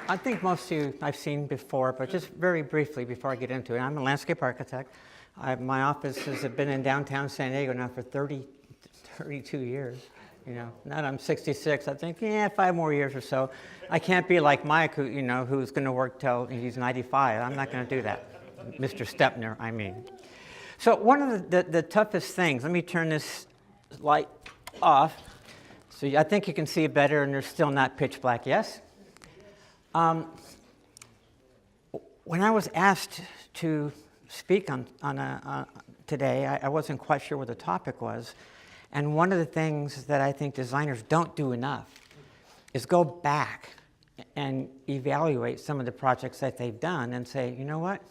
I think most of you I've seen before, but just very briefly before I get into it. I'm a landscape architect. My office has been in downtown San Diego now for 32 years. You know, now that I'm 66, I think, 5 more years or so. I can't be like Mike, who's going to work till he's 95. I'm not going to do that. Mr. Stepner, I mean. So one of the toughest things, let me turn this light off. So I think you can see it better, and there's still not pitch black, yes? When I was asked to speak today, I wasn't quite sure what the topic was. And one of the things that I think designers don't do enough is go back and evaluate some of the projects that they've done and say, you know what?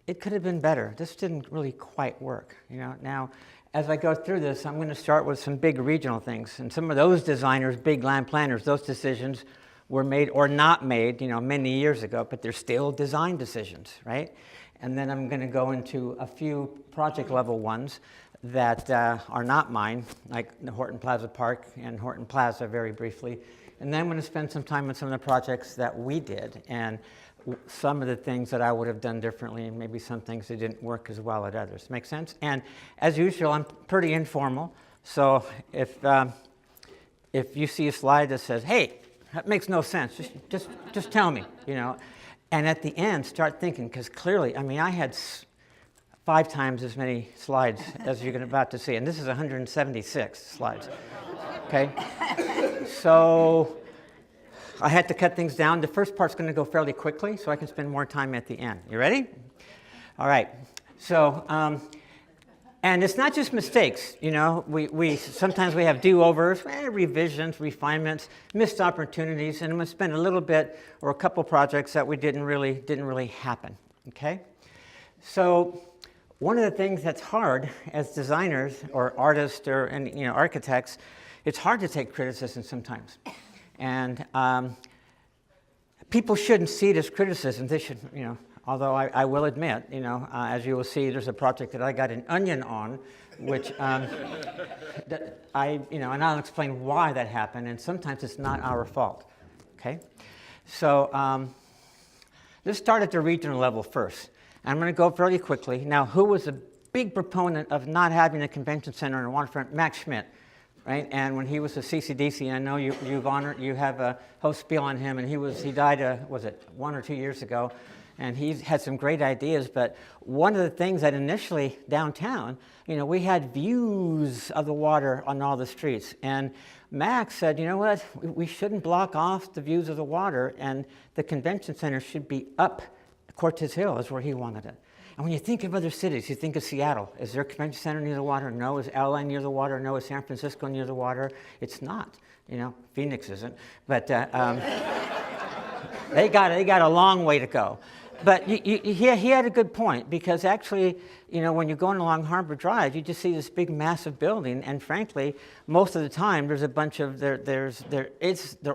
It could have been better. This didn't really quite work. Now, as I go through this, I'm going to start with some big regional things. And some of those designers, big land planners, those decisions were made or not made, many years ago, but they're still design decisions, right? And then I'm going to go into a few project level ones that are not mine, like the Horton Plaza Park and Horton Plaza very briefly. And then I'm going to spend some time on some of the projects that we did and some of the things that I would have done differently and maybe some things that didn't work as well at others. Make sense? And as usual, I'm pretty informal. So if you see a slide that says, hey, that makes no sense, just tell me, And at the end, start thinking, because clearly, I had 5 times as many slides as you're about to see, and this is 176 slides, okay? So I had to cut things down. The first part's going to go fairly quickly, so I can spend more time at the end. You ready? All right. So, and it's not just mistakes. We sometimes we have do-overs, revisions, refinements, missed opportunities, and I'm going to spend a little bit or a couple projects that we didn't really happen. Okay. So one of the things that's hard as designers or artists or architects, it's hard to take criticism sometimes. And people shouldn't see it as criticism. They should, although I will admit, as you will see, there's a project that I got an onion on, which that and I'll explain why that happened. And sometimes it's not our fault. Okay, so let's start at the regional level first. I'm going to go fairly quickly. Now, who was a big proponent of not having a convention center in the waterfront? Max Schmidt. Right, and when he was a CCDC, I know you have a whole spiel on him, and he died, was it 1 or 2 years ago, and he had some great ideas. But one of the things that initially downtown, we had views of the water on all the streets, and Max said, you know what, we shouldn't block off the views of the water, and the convention center should be up Cortez Hill, is where he wanted it. And when you think of other cities, you think of Seattle. Is there a convention center near the water? No. Is LA near the water? No. Is San Francisco near the water? It's not. Phoenix isn't. But they got a long way to go. But he had a good point, because actually, when you're going along Harbor Drive, you just see this big, massive building, and frankly, most of the time, there's a bunch of there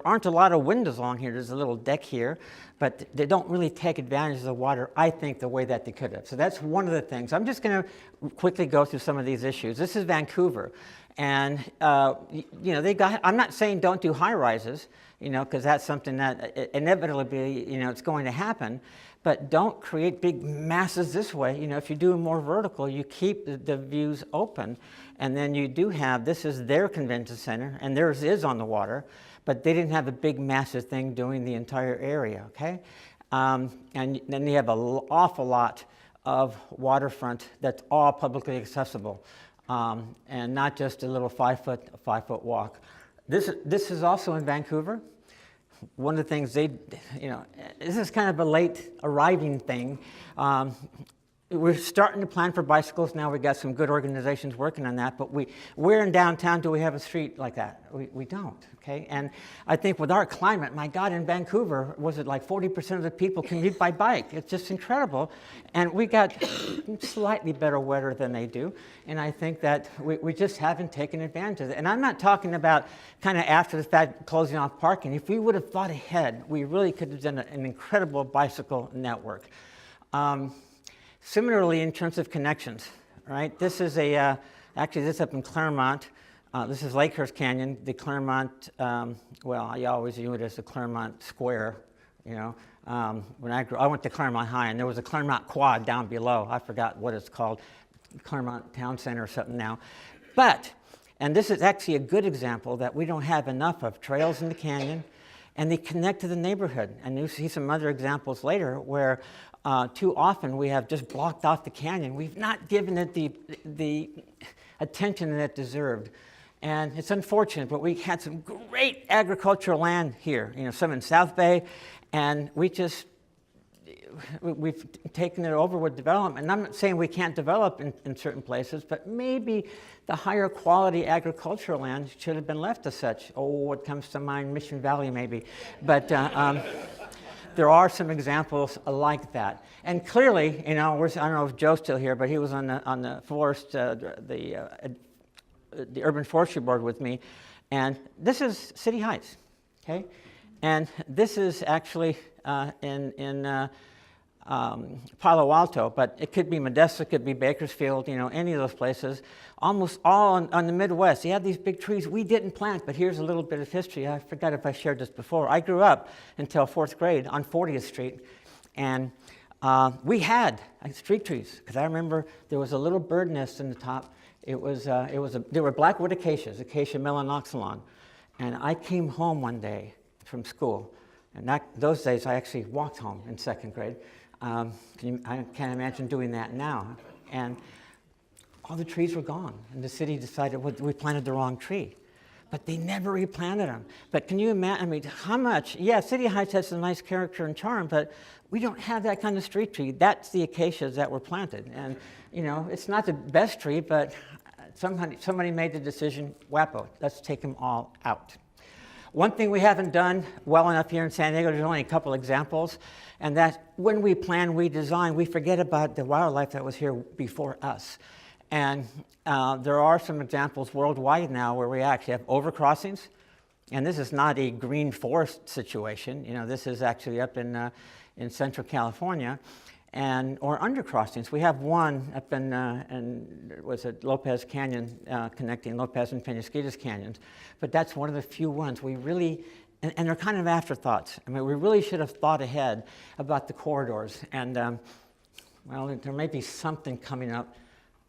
aren't a lot of windows along here. There's a little deck here, but they don't really take advantage of the water, I think, the way that they could have. So that's one of the things. I'm just going to quickly go through some of these issues. This is Vancouver, and I'm not saying don't do high rises, because that's something that inevitably, it's going to happen. But don't create big masses this way. If you do more vertical, you keep the views open. And then you do have, this is their convention center, and theirs is on the water, but they didn't have a big massive thing doing the entire area, okay? And then you have an awful lot of waterfront that's all publicly accessible, and not just a little 5-foot walk. This is also in Vancouver. One of the things this is kind of a late arriving thing. We're starting to plan for bicycles now. We've got some good organizations working on that, but where in downtown do we have a street like that? We don't, okay? And I think with our climate, my God, in Vancouver, was it like 40% of the people commute by bike? It's just incredible. And we got slightly better weather than they do, and I think that we just haven't taken advantage of it. And I'm not talking about kind of after the fact closing off parking. If we would have thought ahead, we really could have done an incredible bicycle network. Similarly, in terms of connections, right? This is actually this up in Claremont. This is Lakehurst Canyon, the Claremont, well, I always view it as the Claremont Square, you know. When I went to Claremont High, and there was a Claremont Quad down below. I forgot what it's called, Claremont Town Center or something now. But, and this is actually a good example that we don't have enough of trails in the canyon, and they connect to the neighborhood. And you'll see some other examples later where too often we have just blocked off the canyon. We've not given it the attention that it deserved. And it's unfortunate, but we had some great agricultural land here, you know, some in South Bay, and we've taken it over with development. And I'm not saying we can't develop in certain places, but maybe the higher quality agricultural land should have been left as such. Oh, what comes to mind, Mission Valley maybe. But there are some examples like that. And clearly, you know, I don't know if Joe's still here, but he was on the forest, the Urban Forestry Board with me, and this is City Heights, okay? And this is actually in Palo Alto, but it could be Modesto, it could be Bakersfield, you know, any of those places. Almost all on the Midwest. You have these big trees we didn't plant, but here's a little bit of history. I forgot if I shared this before. I grew up until 4th grade on 40th Street, and we had street trees, because I remember there was a little bird nest in the top. There were blackwood acacias, Acacia melanoxylon, and I came home one day from school, and those days I actually walked home in 2nd grade. I can't imagine doing that now. And all the trees were gone, and the city decided we planted the wrong tree. But they never replanted them. But can you imagine, I mean, how much? Yeah, City Heights has some nice character and charm, but we don't have that kind of street tree. That's the acacias that were planted. And, you know, it's not the best tree, but somebody made the decision, whappo, let's take them all out. One thing we haven't done well enough here in San Diego, there's only a couple examples, and that when we plan, we design, we forget about the wildlife that was here before us. And there are some examples worldwide now where we actually have overcrossings, and this is not a green forest situation. You know, this is actually up in Central California, or undercrossings. We have one up was at Lopez Canyon, connecting Lopez and Penasquitos Canyons, but that's one of the few ones we really, and they're kind of afterthoughts. I mean, we really should have thought ahead about the corridors, and well, there may be something coming up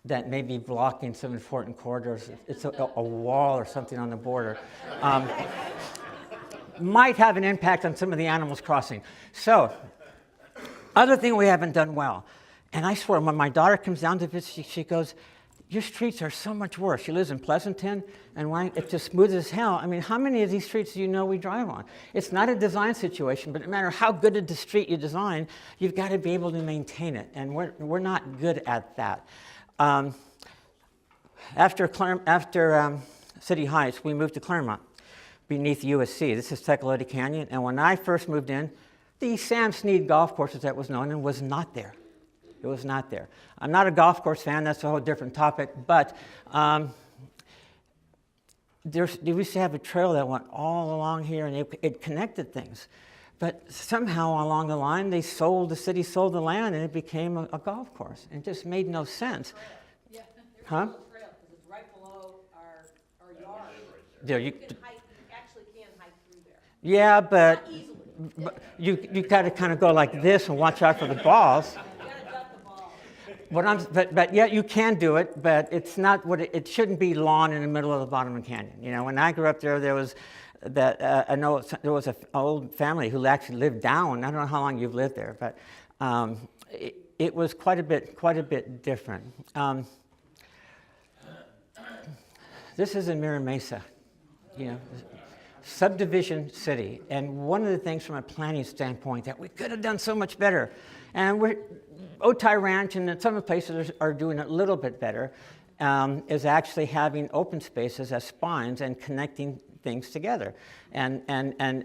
that may be blocking some important corridors. It's a wall or something on the border. Might have an impact on some of the animals crossing. So, other thing we haven't done well, and I swear when my daughter comes down to visit, she goes, your streets are so much worse. She lives in Pleasanton, and it's just smooth as hell. I mean, how many of these streets do you know we drive on? It's not a design situation, but no matter how good a street you design, you've got to be able to maintain it, and we're not good at that. After City Heights, we moved to Claremont, beneath USC. This is Tecolote Canyon, and when I first moved in, the Sam Snead golf course, as that was known, and was not there. It was not there. I'm not a golf course fan, that's a whole different topic, but we used to have a trail that went all along here, and it connected things. But somehow along the line, the city sold the land, and it became a golf course. It just made no sense. Yeah, huh? Trail, because it's right below our yard. There, you actually can hike through there. Yeah, but, Not easily. but you got to kind of go like this and watch out for the balls. You got to duck the ball. But yeah, you can do it, but it's not it shouldn't be lawn in the middle of the bottom of the canyon. You know, when I grew up there was I know there was an old family who actually lived down. I don't know how long you've lived there, but it was quite a bit different. This is in Mira Mesa, you know, subdivision city, and one of the things from a planning standpoint that we could have done so much better, and Otay Ranch and some of the places are doing it a little bit better, is actually having open spaces as spines and connecting things together. And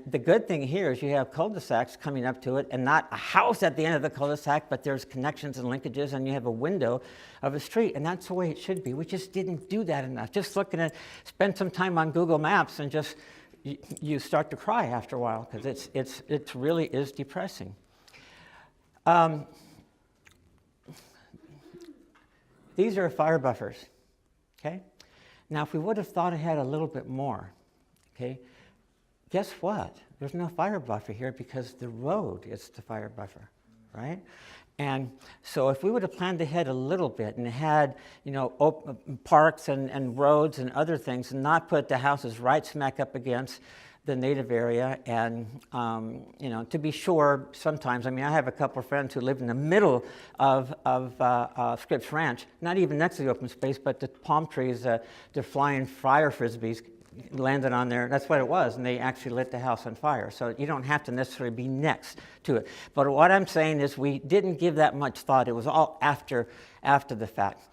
the good thing here is you have cul-de-sacs coming up to it, and not a house at the end of the cul-de-sac, but there's connections and linkages, and you have a window of a street, and that's the way it should be. We just didn't do that enough. Just looking at, spend some time on Google Maps, and just you start to cry after a while, because it really is depressing. These are fire buffers, okay? Now, if we would have thought ahead a little bit more, okay, guess what? There's no fire buffer here because the road is the fire buffer, right? And so if we would have planned ahead a little bit and had, parks and roads and other things, and not put the houses right smack up against the native area, and to be sure, sometimes, I have a couple of friends who live in the middle of Scripps Ranch, not even next to the open space, but the palm trees, they're flying fire frisbees landed on there. That's what it was, and they actually lit the house on fire. So you don't have to necessarily be next to it. But what I'm saying is we didn't give that much thought. It was all after the fact.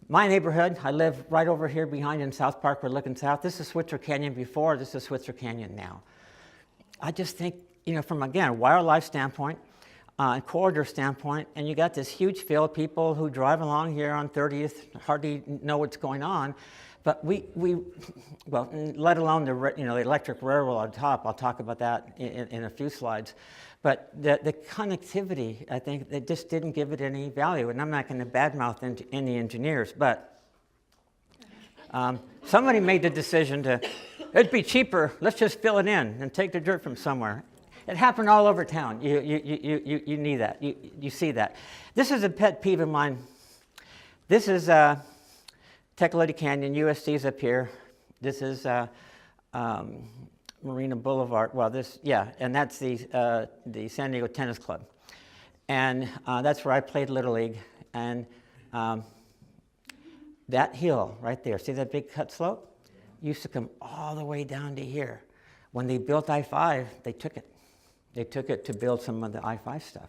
My neighborhood, I live right over here behind in South Park. We're looking south. This is Switzer Canyon before. This is Switzer Canyon now. I just think, from, again, wildlife standpoint, and corridor standpoint, and you got this huge field, people who drive along here on 30th hardly know what's going on. But well, let alone the electric railroad on top. I'll talk about that in a few slides. But the connectivity, I think, they just didn't give it any value. And I'm not going to badmouth any engineers, but somebody made the decision it'd be cheaper, let's just fill it in and take the dirt from somewhere. It happened all over town. You need that. You see that. This is a pet peeve of mine. This is Tecolote Canyon, USC's up here. This is Marina Boulevard. Well, and that's the San Diego Tennis Club. And that's where I played Little League. And that hill right there, see that big cut slope? Used to come all the way down to here. When they built I-5, they took it. They took it to build some of the I-5 stuff.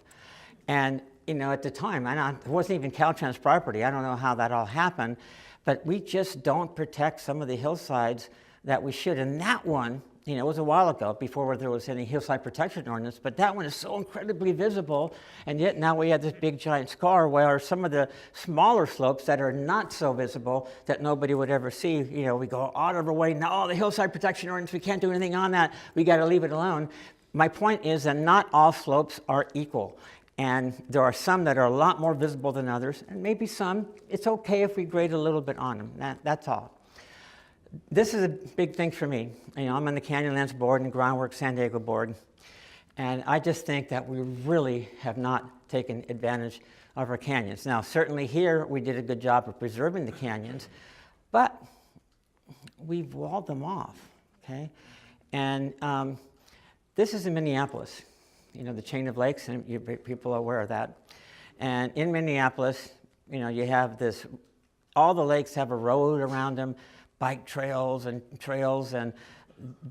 And, at the time, it wasn't even Caltrans property. I don't know how that all happened. But we just don't protect some of the hillsides that we should. And that one, it was a while ago, before there was any hillside protection ordinance, but that one is so incredibly visible, and yet now we have this big giant scar where some of the smaller slopes that are not so visible that nobody would ever see, we go out of our way, no, the hillside protection ordinance, we can't do anything on that, we got to leave it alone. My point is that not all slopes are equal. And there are some that are a lot more visible than others, and maybe some, it's okay if we grade a little bit on them. That's all. This is a big thing for me. I'm on the Canyonlands Board and Groundwork San Diego Board, and I just think that we really have not taken advantage of our canyons. Now, certainly here we did a good job of preserving the canyons, but we've walled them off, okay? And this is in Minneapolis. The chain of lakes, and people are aware of that. And in Minneapolis, you have all the lakes have a road around them, bike trails, and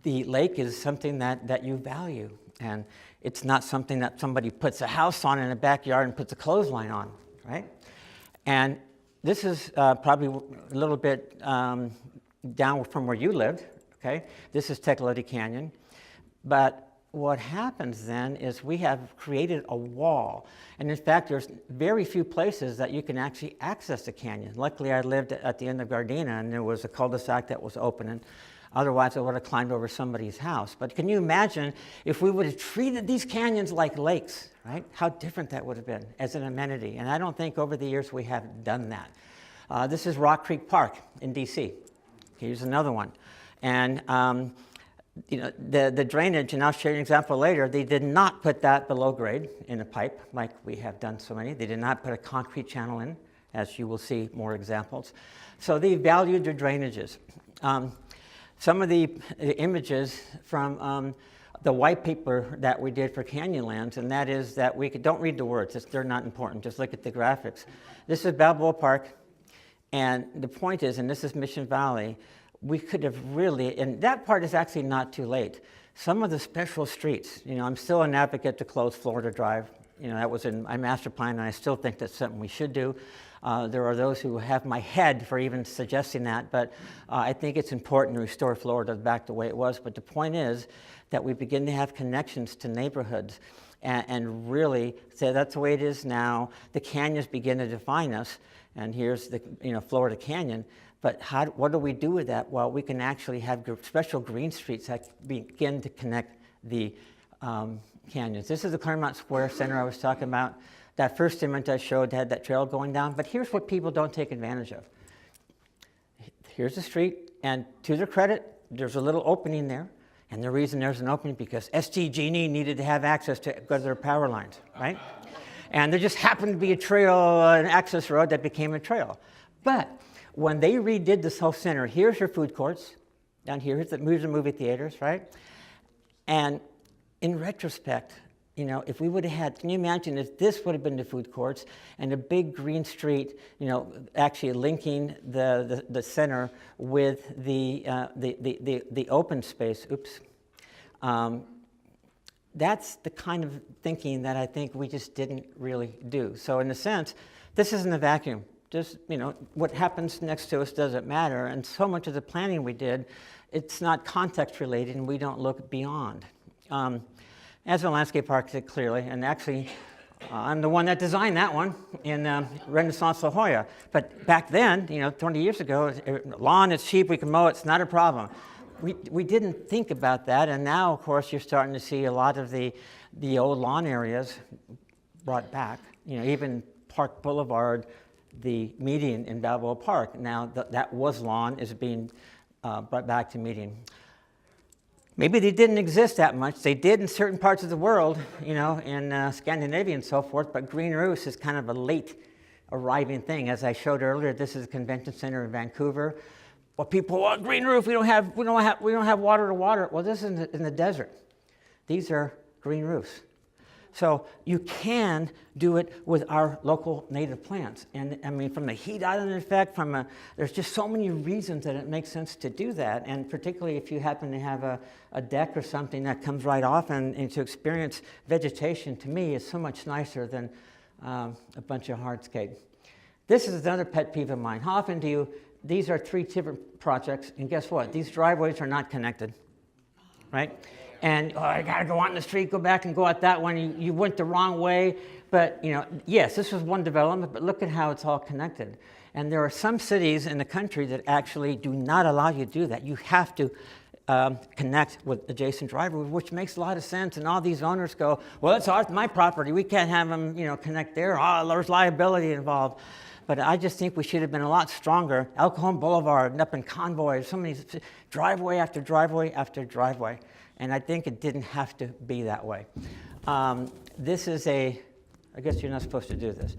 the lake is something that you value. And it's not something that somebody puts a house on in a backyard and puts a clothesline on, right? And this is probably a little bit down from where you lived, okay? This is Tecolote Canyon. But what happens then is we have created a wall. And in fact, there's very few places that you can actually access the canyon. Luckily, I lived at the end of Gardena, and there was a cul-de-sac that was open, and otherwise I would have climbed over somebody's house. But can you imagine if we would have treated these canyons like lakes, right? How different that would have been as an amenity. And I don't think over the years we have done that. This is Rock Creek Park in DC. Here's another one. And the drainage, and I'll show you an example later, they did not put that below grade in a pipe like we have done so many. They did not put a concrete channel in, as you will see more examples. So they valued their drainages. Some of the images from the white paper that we did for Canyonlands, and that is that don't read the words, they're not important, just look at the graphics. This is Balboa Park, and the point is, and this is Mission Valley, we could have really, and that part is actually not too late. Some of the special streets, I'm still an advocate to close Florida Drive. That was in my master plan, and I still think that's something we should do. There are those who have my head for even suggesting that, but I think it's important to restore Florida back the way it was. But the point is that we begin to have connections to neighborhoods and really say that's the way it is now. The canyons begin to define us, and here's the Florida Canyon. But what do we do with that? Well, we can actually have special green streets that begin to connect the canyons. This is the Claremont Square Center I was talking about. That first image I showed had that trail going down. But here's what people don't take advantage of. Here's the street. And to their credit, there's a little opening there. And the reason there's an opening because SDG&E needed to have access to go to their power lines, right? And there just happened to be a trail, an access road that became a trail. But when they redid this whole center, here's your food courts. Down here, here's the movie theaters, right? And in retrospect, you know, if we would have had, can you imagine if this would have been the food courts and a big green street, you know, actually linking the center with the open space, that's the kind of thinking that I think we just didn't really do. So in a sense, this isn't a vacuum. Just, you know, what happens next to us doesn't matter. And so much of the planning we did, it's not context related and we don't look beyond. As a landscape architect, clearly, and actually, I'm the one that designed that one in Renaissance La Jolla. But back then, you know, 20 years ago, lawn is cheap, we can mow it, it's not a problem. We didn't think about that, and now, of course, you're starting to see a lot of the old lawn areas brought back. You know, even Park Boulevard, the median in Balboa Park, now that was lawn, is being brought back to median. Maybe they didn't exist that much. They did in certain parts of the world, you know, in Scandinavia and so forth, but green roofs is kind of a late arriving thing. As I showed earlier, this is a convention center in Vancouver. Well, people, oh, green roof, we don't have water to water. Well, this is in the desert. These are green roofs. So you can do it with our local native plants. And I mean, from the heat island effect, there's just so many reasons that it makes sense to do that. And particularly if you happen to have a deck or something that comes right off and to experience vegetation, to me, is so much nicer than a bunch of hardscape. This is another pet peeve of mine. How often these are 3 different projects, and guess what? These driveways are not connected, right? And oh, I gotta go out in the street, go back and go out that one. You went the wrong way. But you know, yes, this was one development, but look at how it's all connected. And there are some cities in the country that actually do not allow you to do that. You have to connect with adjacent driveways, which makes a lot of sense. And all these owners go, well, it's my property. We can't have them, you know, connect there. Oh, there's liability involved. But I just think we should have been a lot stronger. El Cajon Boulevard and up in Convoy, so many driveway after driveway after driveway. And I think it didn't have to be that way. This is I guess you're not supposed to do this.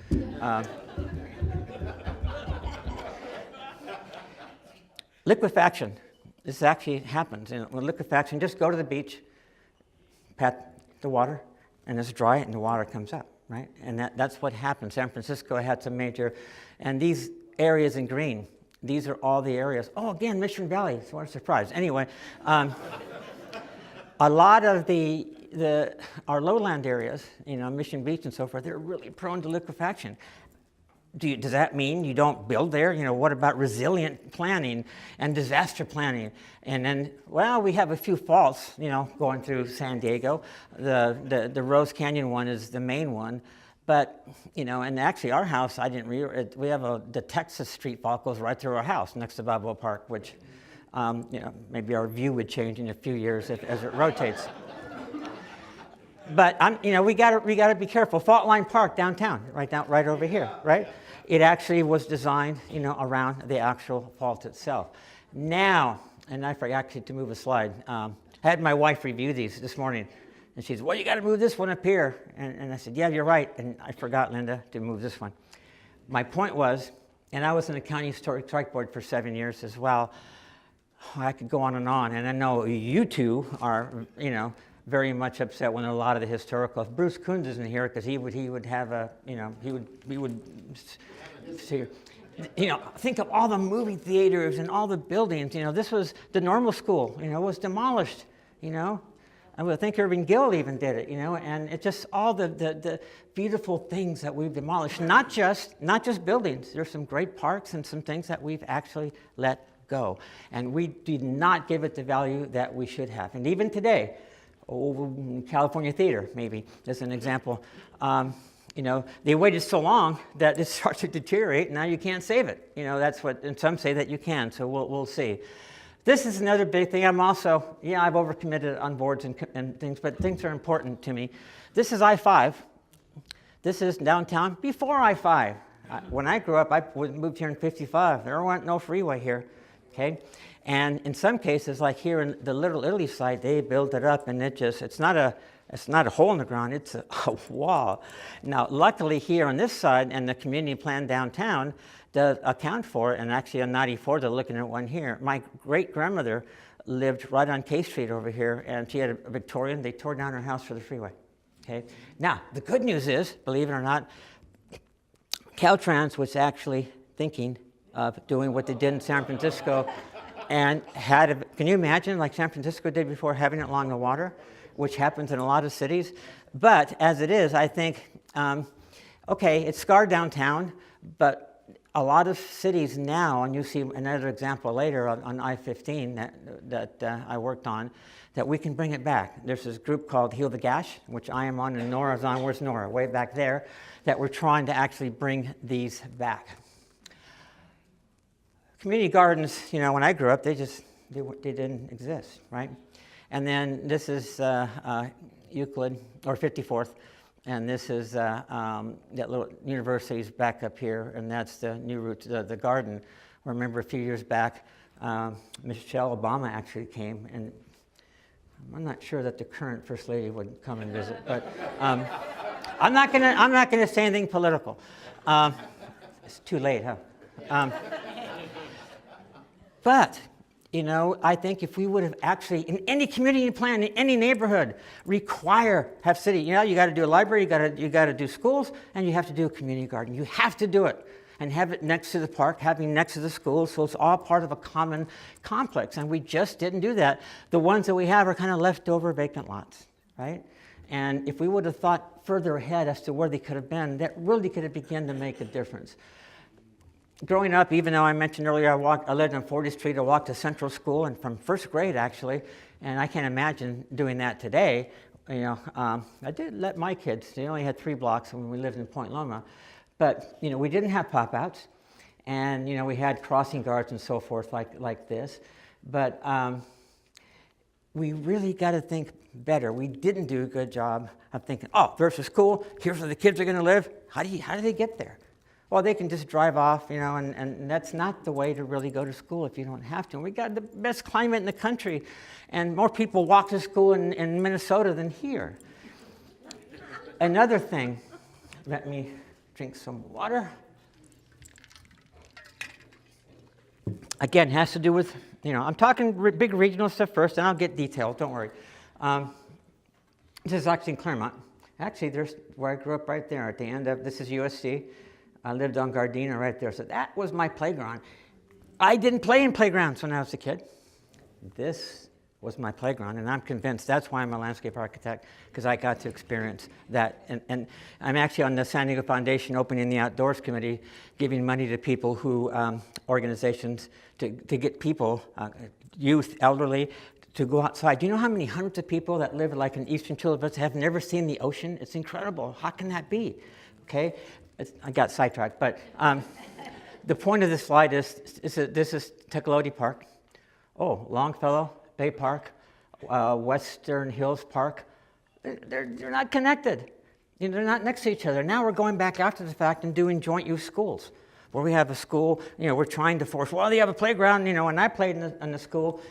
Liquefaction. This actually happens. And with liquefaction, just go to the beach, pat the water, and it's dry and the water comes up, right? And that's what happened. San Francisco had some major, and these areas in green, these are all the areas. Oh, again, Mission Valley, what a surprise. Anyway, a lot of our lowland areas, you know, Mission Beach and so forth, they're really prone to liquefaction. Does that mean you don't build there? You know, what about resilient planning and disaster planning? And then, well, we have a few faults, you know, going through San Diego. The Rose Canyon one is the main one. But, you know, and actually our house, we have the Texas Street fault goes right through our house next to Balboa Park, which, you know, maybe our view would change in a few years as it rotates. But you know, we got to be careful. Fault Line Park downtown, right over here, right? It actually was designed, you know, around the actual fault itself. Now, and I forgot actually to move a slide. I had my wife review these this morning, and she said, "Well, you got to move this one up here." And I said, "Yeah, you're right." And I forgot, Linda, to move this one. My point was, and I was in the County Historic Strike Board for 7 years as well. I could go on, and I know you two are, you know, very much upset when a lot of the historical. If Bruce Coons isn't here, because he would have a, you know, he would see, you know, think of all the movie theaters and all the buildings. You know, this was the normal school. You know, was demolished. You know, I would think Irving Gill even did it. You know, and it just all the beautiful things that we've demolished. Not just buildings. There's some great parks and some things that we've actually let go, and we did not give it the value that we should have. And even today. California Theater, maybe, as an example. You know, they waited so long that it starts to deteriorate, and now you can't save it. You know, that's what, and some say that you can, so we'll see. This is another big thing. I've overcommitted on boards and things, but things are important to me. This is I-5. This is downtown before I-5. When I grew up, I moved here in '55. There wasn't no freeway here, okay? And in some cases, like here in the Little Italy site, they built it up, and it's not a hole in the ground, it's a wall. Now, luckily here on this side, and the community plan downtown does account for it, and actually on 94, they're looking at one here. My great-grandmother lived right on K Street over here, and she had a Victorian. They tore down her house for the freeway. Okay. Now, the good news is, believe it or not, Caltrans was actually thinking of doing what they did in San Francisco, and can you imagine, like San Francisco did before, having it along the water, which happens in a lot of cities. But as it is, I think, okay, it's scarred downtown, but a lot of cities now, and you see another example later on I-15 that I worked on, that we can bring it back. There's this group called Heal the Gash, which I am on, and Nora's on. Where's Nora? Way back there, that we're trying to actually bring these back. Community gardens, you know, when I grew up, they didn't exist, right? And then this is Euclid, or 54th, and this is that little university's back up here, and that's the new route to the garden. I remember a few years back, Michelle Obama actually came, and I'm not sure that the current First Lady would come and visit, but I'm not gonna say anything political. It's too late, huh? But, you know, I think if we would have actually, in any community plan, in any neighborhood, have city, you know, you got to do a library, you got to do schools, and you have to do a community garden. You have to do it, and have it next to the park, having next to the school, so it's all part of a common complex. And we just didn't do that. The ones that we have are kind of leftover vacant lots, right? And if we would have thought further ahead as to where they could have been, that really could have begun to make a difference. Growing up, even though I mentioned earlier I lived on 40th Street, I walked to Central School, and from first grade actually, and I can't imagine doing that today. You know, I did let my kids, they only had 3 blocks when we lived in Point Loma, but you know, we didn't have pop-outs, and you know, we had crossing guards and so forth like this, but we really got to think better. We didn't do a good job of thinking, oh, there's a school, here's where the kids are going to live. How do they get there? Well, they can just drive off, you know, and that's not the way to really go to school if you don't have to. And we got the best climate in the country, and more people walk to school in Minnesota than here. Another thing, let me drink some water. Again, has to do with, you know, I'm talking big regional stuff first, and I'll get detailed, don't worry. This is actually in Claremont. Actually, there's where I grew up right there at the end of, this is USC. I lived on Gardena right there, so that was my playground. I didn't play in playgrounds when I was a kid. This was my playground, and I'm convinced that's why I'm a landscape architect, because I got to experience that. And I'm actually on the San Diego Foundation opening the Outdoors Committee, giving money to people who, organizations, to get people, youth, elderly, to go outside. Do you know how many hundreds of people that live like in Eastern Chula have never seen the ocean? It's incredible. How can that be? Okay. I got sidetracked, but the point of this slide is this is Tecolote Park. Oh, Longfellow Bay Park, Western Hills Park. They're not connected. You know, they're not next to each other. Now we're going back after the fact and doing joint use schools, where we have a school. You know, we're trying to force. Well, they have a playground. You know, when I played in the school,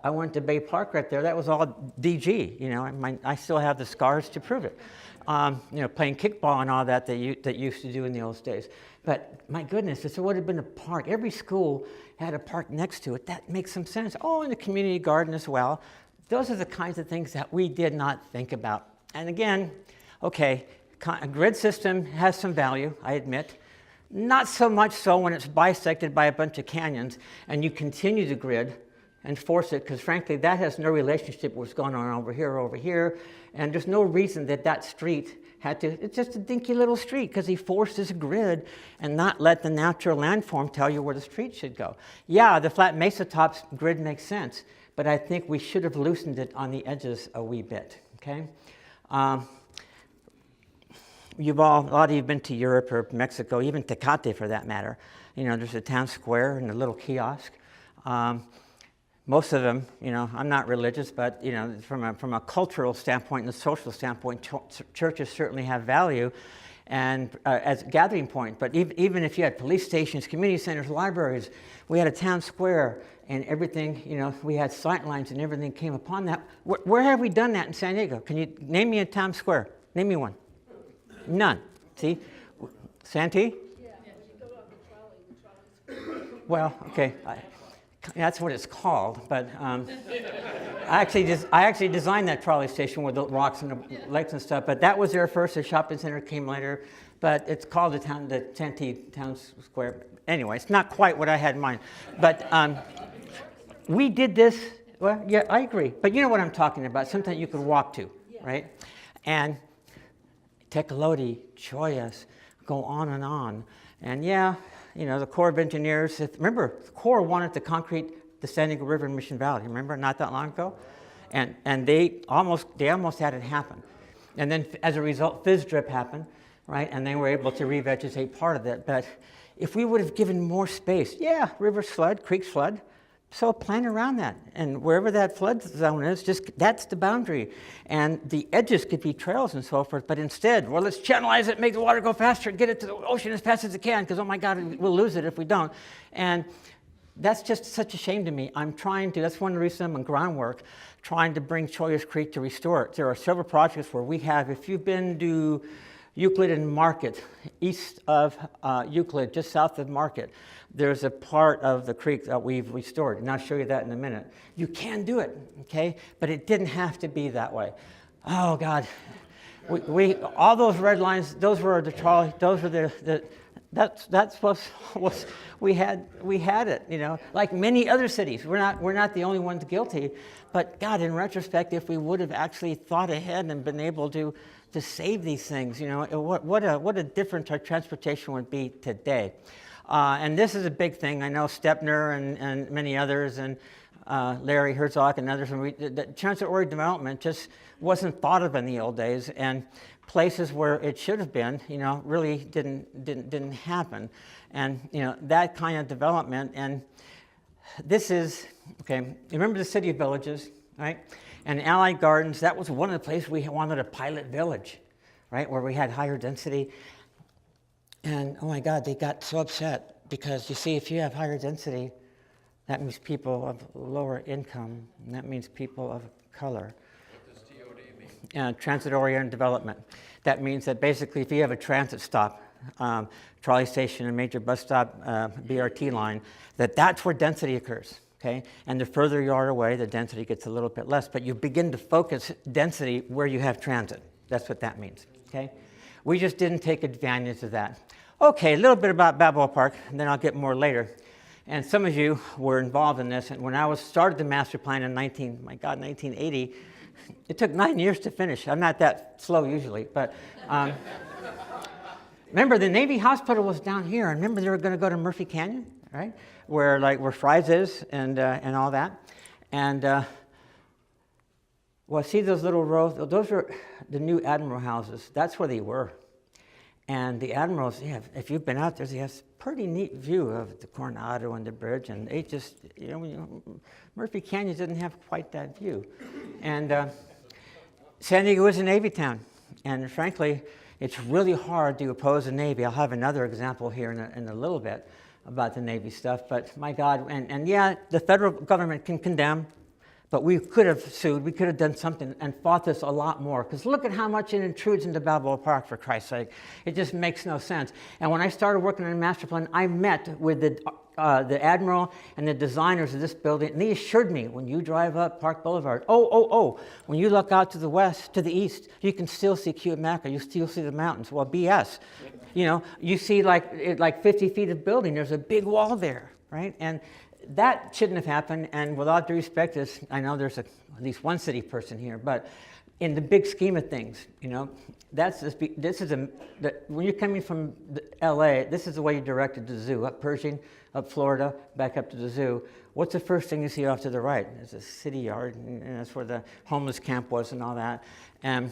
I went to Bay Park right there. That was all DG. You know, I still have the scars to prove it. You know, playing kickball and all that used to do in the old days. But my goodness, if there would have been a park, every school had a park next to it. That makes some sense. Oh, and the community garden as well. Those are the kinds of things that we did not think about. And again, okay, a grid system has some value, I admit. Not so much so when it's bisected by a bunch of canyons and you continue to grid and force it, because frankly, that has no relationship with what's going on over here, and there's no reason that street had to, it's just a dinky little street, because he forced his grid and not let the natural landform tell you where the street should go. Yeah, the flat mesa tops grid makes sense, but I think we should have loosened it on the edges a wee bit, okay? A lot of you have been to Europe or Mexico, even Tecate for that matter. You know, there's a town square and a little kiosk. Most of them, you know, I'm not religious, but you know, from a cultural standpoint and a social standpoint, churches certainly have value. and as a gathering point. But even if you had police stations, community centers, libraries, we had a town square and everything, you know, we had sight lines and everything came upon that. Where have we done that in San Diego? Can you name me a town square? Name me one. None. See? Santee? Well, okay, that's what it's called, but I actually designed that trolley station with the rocks and the lakes and stuff, but that was there first, the shopping center came later, but it's called the Santee Town Square. Anyway, it's not quite what I had in mind, but we did this, well, yeah, I agree, but you know what I'm talking about, something you could walk to, right? And Tecolote, Choyas, go on, and yeah, you know, the Corps of Engineers, remember, the Corps wanted to concrete the San Diego River in Mission Valley, remember, not that long ago? And they almost had it happen. And then as a result, fizz drip happened, right? And they were able to revegetate part of it. But if we would have given more space, yeah, rivers flood, creeks flood, so plan around that. And wherever that flood zone is, that's the boundary. And the edges could be trails and so forth, but instead, well, let's channelize it, make the water go faster, get it to the ocean as fast as it can, because oh my God, we'll lose it if we don't. And that's just such a shame to me. That's one of the reasons I'm on groundwork, trying to bring Choyas Creek to restore it. There are several projects where we have, if you've been to Euclid and Market, east of Euclid, just south of Market, there's a part of the creek that we've restored, and I'll show you that in a minute. You can do it, okay? But it didn't have to be that way. Oh God, we all those red lines, those were the trolley, those were that's what we had it, you know, like many other cities. We're not the only ones guilty, but God, in retrospect, if we would have actually thought ahead and been able to save these things, you know, what a difference our transportation would be today. And this is a big thing. I know Stepner and many others, and Larry Herzog and others, the transit-oriented development just wasn't thought of in the old days, and places where it should have been, you know, really didn't happen. And, you know, that kind of development, and this is, okay, you remember the City of Villages, right? And Allied Gardens, that was one of the places we wanted a pilot village, right, where we had higher density. And oh my God, they got so upset because you see, if you have higher density, that means people of lower income, and that means people of color. What does TOD mean? Transit-oriented development. That means that basically if you have a transit stop, trolley station, a major bus stop, BRT line, that's where density occurs. Okay? And the further you are away, the density gets a little bit less, but you begin to focus density where you have transit. That's what that means. Okay? We just didn't take advantage of that. Okay, a little bit about Balboa Park, and then I'll get more later. And some of you were involved in this, and when I started the master plan in 1980, it took 9 years to finish. I'm not that slow usually, but remember the Navy Hospital was down here, and remember they were going to go to Murphy Canyon, right? Where Fry's is and all that. And well, see those little rows? Those are the new Admiral houses. That's where they were. And the Admirals, yeah, if you've been out there, they have a pretty neat view of the Coronado and the bridge. And they just, you know, Murphy Canyon didn't have quite that view. And San Diego is a Navy town. And frankly, it's really hard to oppose the Navy. I'll have another example here in a little bit about the Navy stuff. But my God, and yeah, the federal government can condemn. But we could have sued, we could have done something and fought this a lot more. Because look at how much it intrudes into Balboa Park, for Christ's sake. It just makes no sense. And when I started working on a master plan, I met with the Admiral and the designers of this building, and they assured me, when you drive up Park Boulevard, when you look out to the west, to the east, you can still see Cuyamaca, you still see the mountains. Well, BS. You know, you see like 50 feet of building, there's a big wall there, right? And that shouldn't have happened, and with all due respect, I know there's at least one city person here, but in the big scheme of things, you know, when you're coming from LA, this is the way you directed to the zoo, up Pershing, up Florida, back up to the zoo. What's the first thing you see off to the right? There's a city yard, and that's where the homeless camp was and all that. And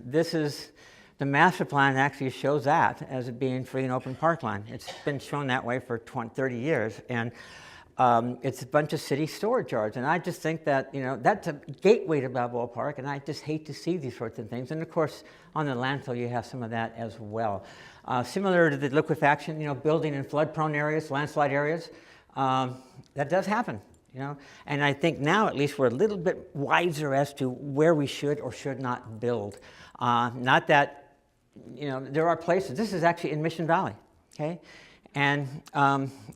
this is, the master plan actually shows that as it being free and open parkland. It's been shown that way for 30 years. And It's a bunch of city storage yards, and I just think that, that's a gateway to Balboa Park, and I just hate to see these sorts of things. And of course, on the landfill, you have some of that as well. Similar to the liquefaction, building in flood-prone areas, landslide areas, that does happen, And I think now, at least, we're a little bit wiser as to where we should or should not build. Not that, there are places. This is actually in Mission Valley, okay? And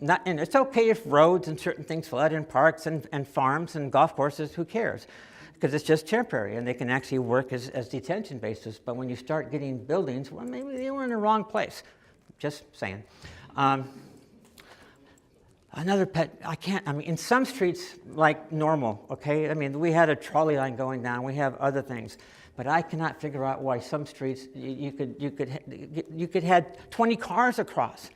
it's okay if roads and certain things flood in parks and farms and golf courses, who cares? Because it's just temporary, and they can actually work as detention bases. But when you start getting buildings, well, maybe they were in the wrong place. Just saying. Another pet, in some streets, like normal, okay? We had a trolley line going down. We have other things. But I cannot figure out why some streets, you could have 20 cars across.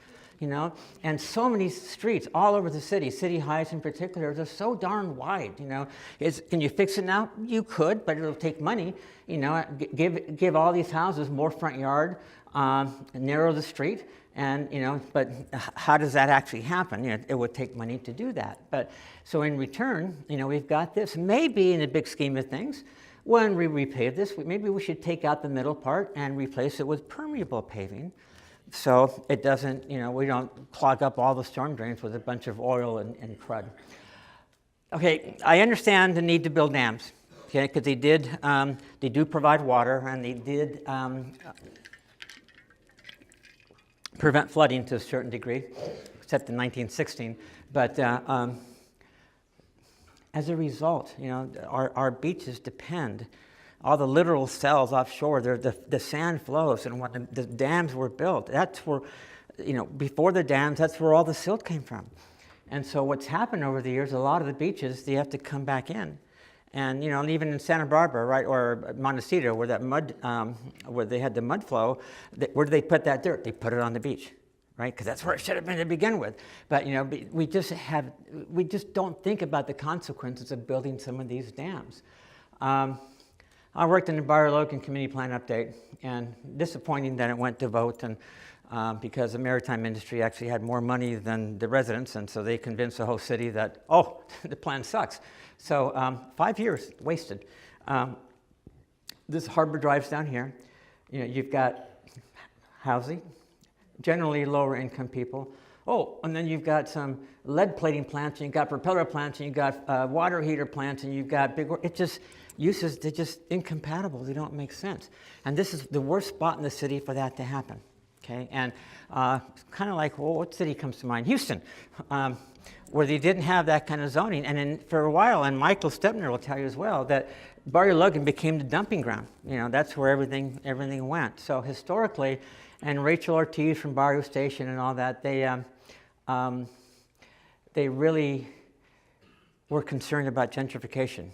And so many streets all over the city highs in particular, they're so darn wide, Can you fix it now? You could, but it'll take money, give all these houses more front yard, narrow the street, and, but how does that actually happen? It would take money to do that. But so in return, we've got this. Maybe in the big scheme of things, when we repave this, maybe we should take out the middle part and replace it with permeable paving. So it doesn't, we don't clog up all the storm drains with a bunch of oil and crud. Okay, I understand the need to build dams, okay, because they do provide water, and they did prevent flooding to a certain degree, except in 1916. But as a result, our beaches depend. All the littoral cells offshore, the sand flows, and when the dams were built, that's where, before the dams, that's where all the silt came from. And so what's happened over the years, a lot of the beaches, they have to come back in. And, and even in Santa Barbara, right, or Montecito, where that mud, where they had the mud flow, where do they put that dirt? They put it on the beach, right? Because that's where it should have been to begin with. But, we just don't think about the consequences of building some of these dams. I worked in the Barrio Logan Community Plan Update, and disappointing that it went to vote, and because the maritime industry actually had more money than the residents, and so they convinced the whole city that, the plan sucks. So 5 years wasted. This Harbor Drive's down here. You've got housing, generally lower income people. And then you've got some lead plating plants, and you've got propeller plants, and you've got water heater plants, and you've got uses, they're just incompatible. They don't make sense. And this is the worst spot in the city for that to happen, okay? And kind of like, what city comes to mind? Houston, where they didn't have that kind of zoning. And then for a while, and Michael Stepner will tell you as well, that Barrio Logan became the dumping ground. That's where everything went. So historically, and Rachel Ortiz from Barrio Station and all that, they really were concerned about gentrification.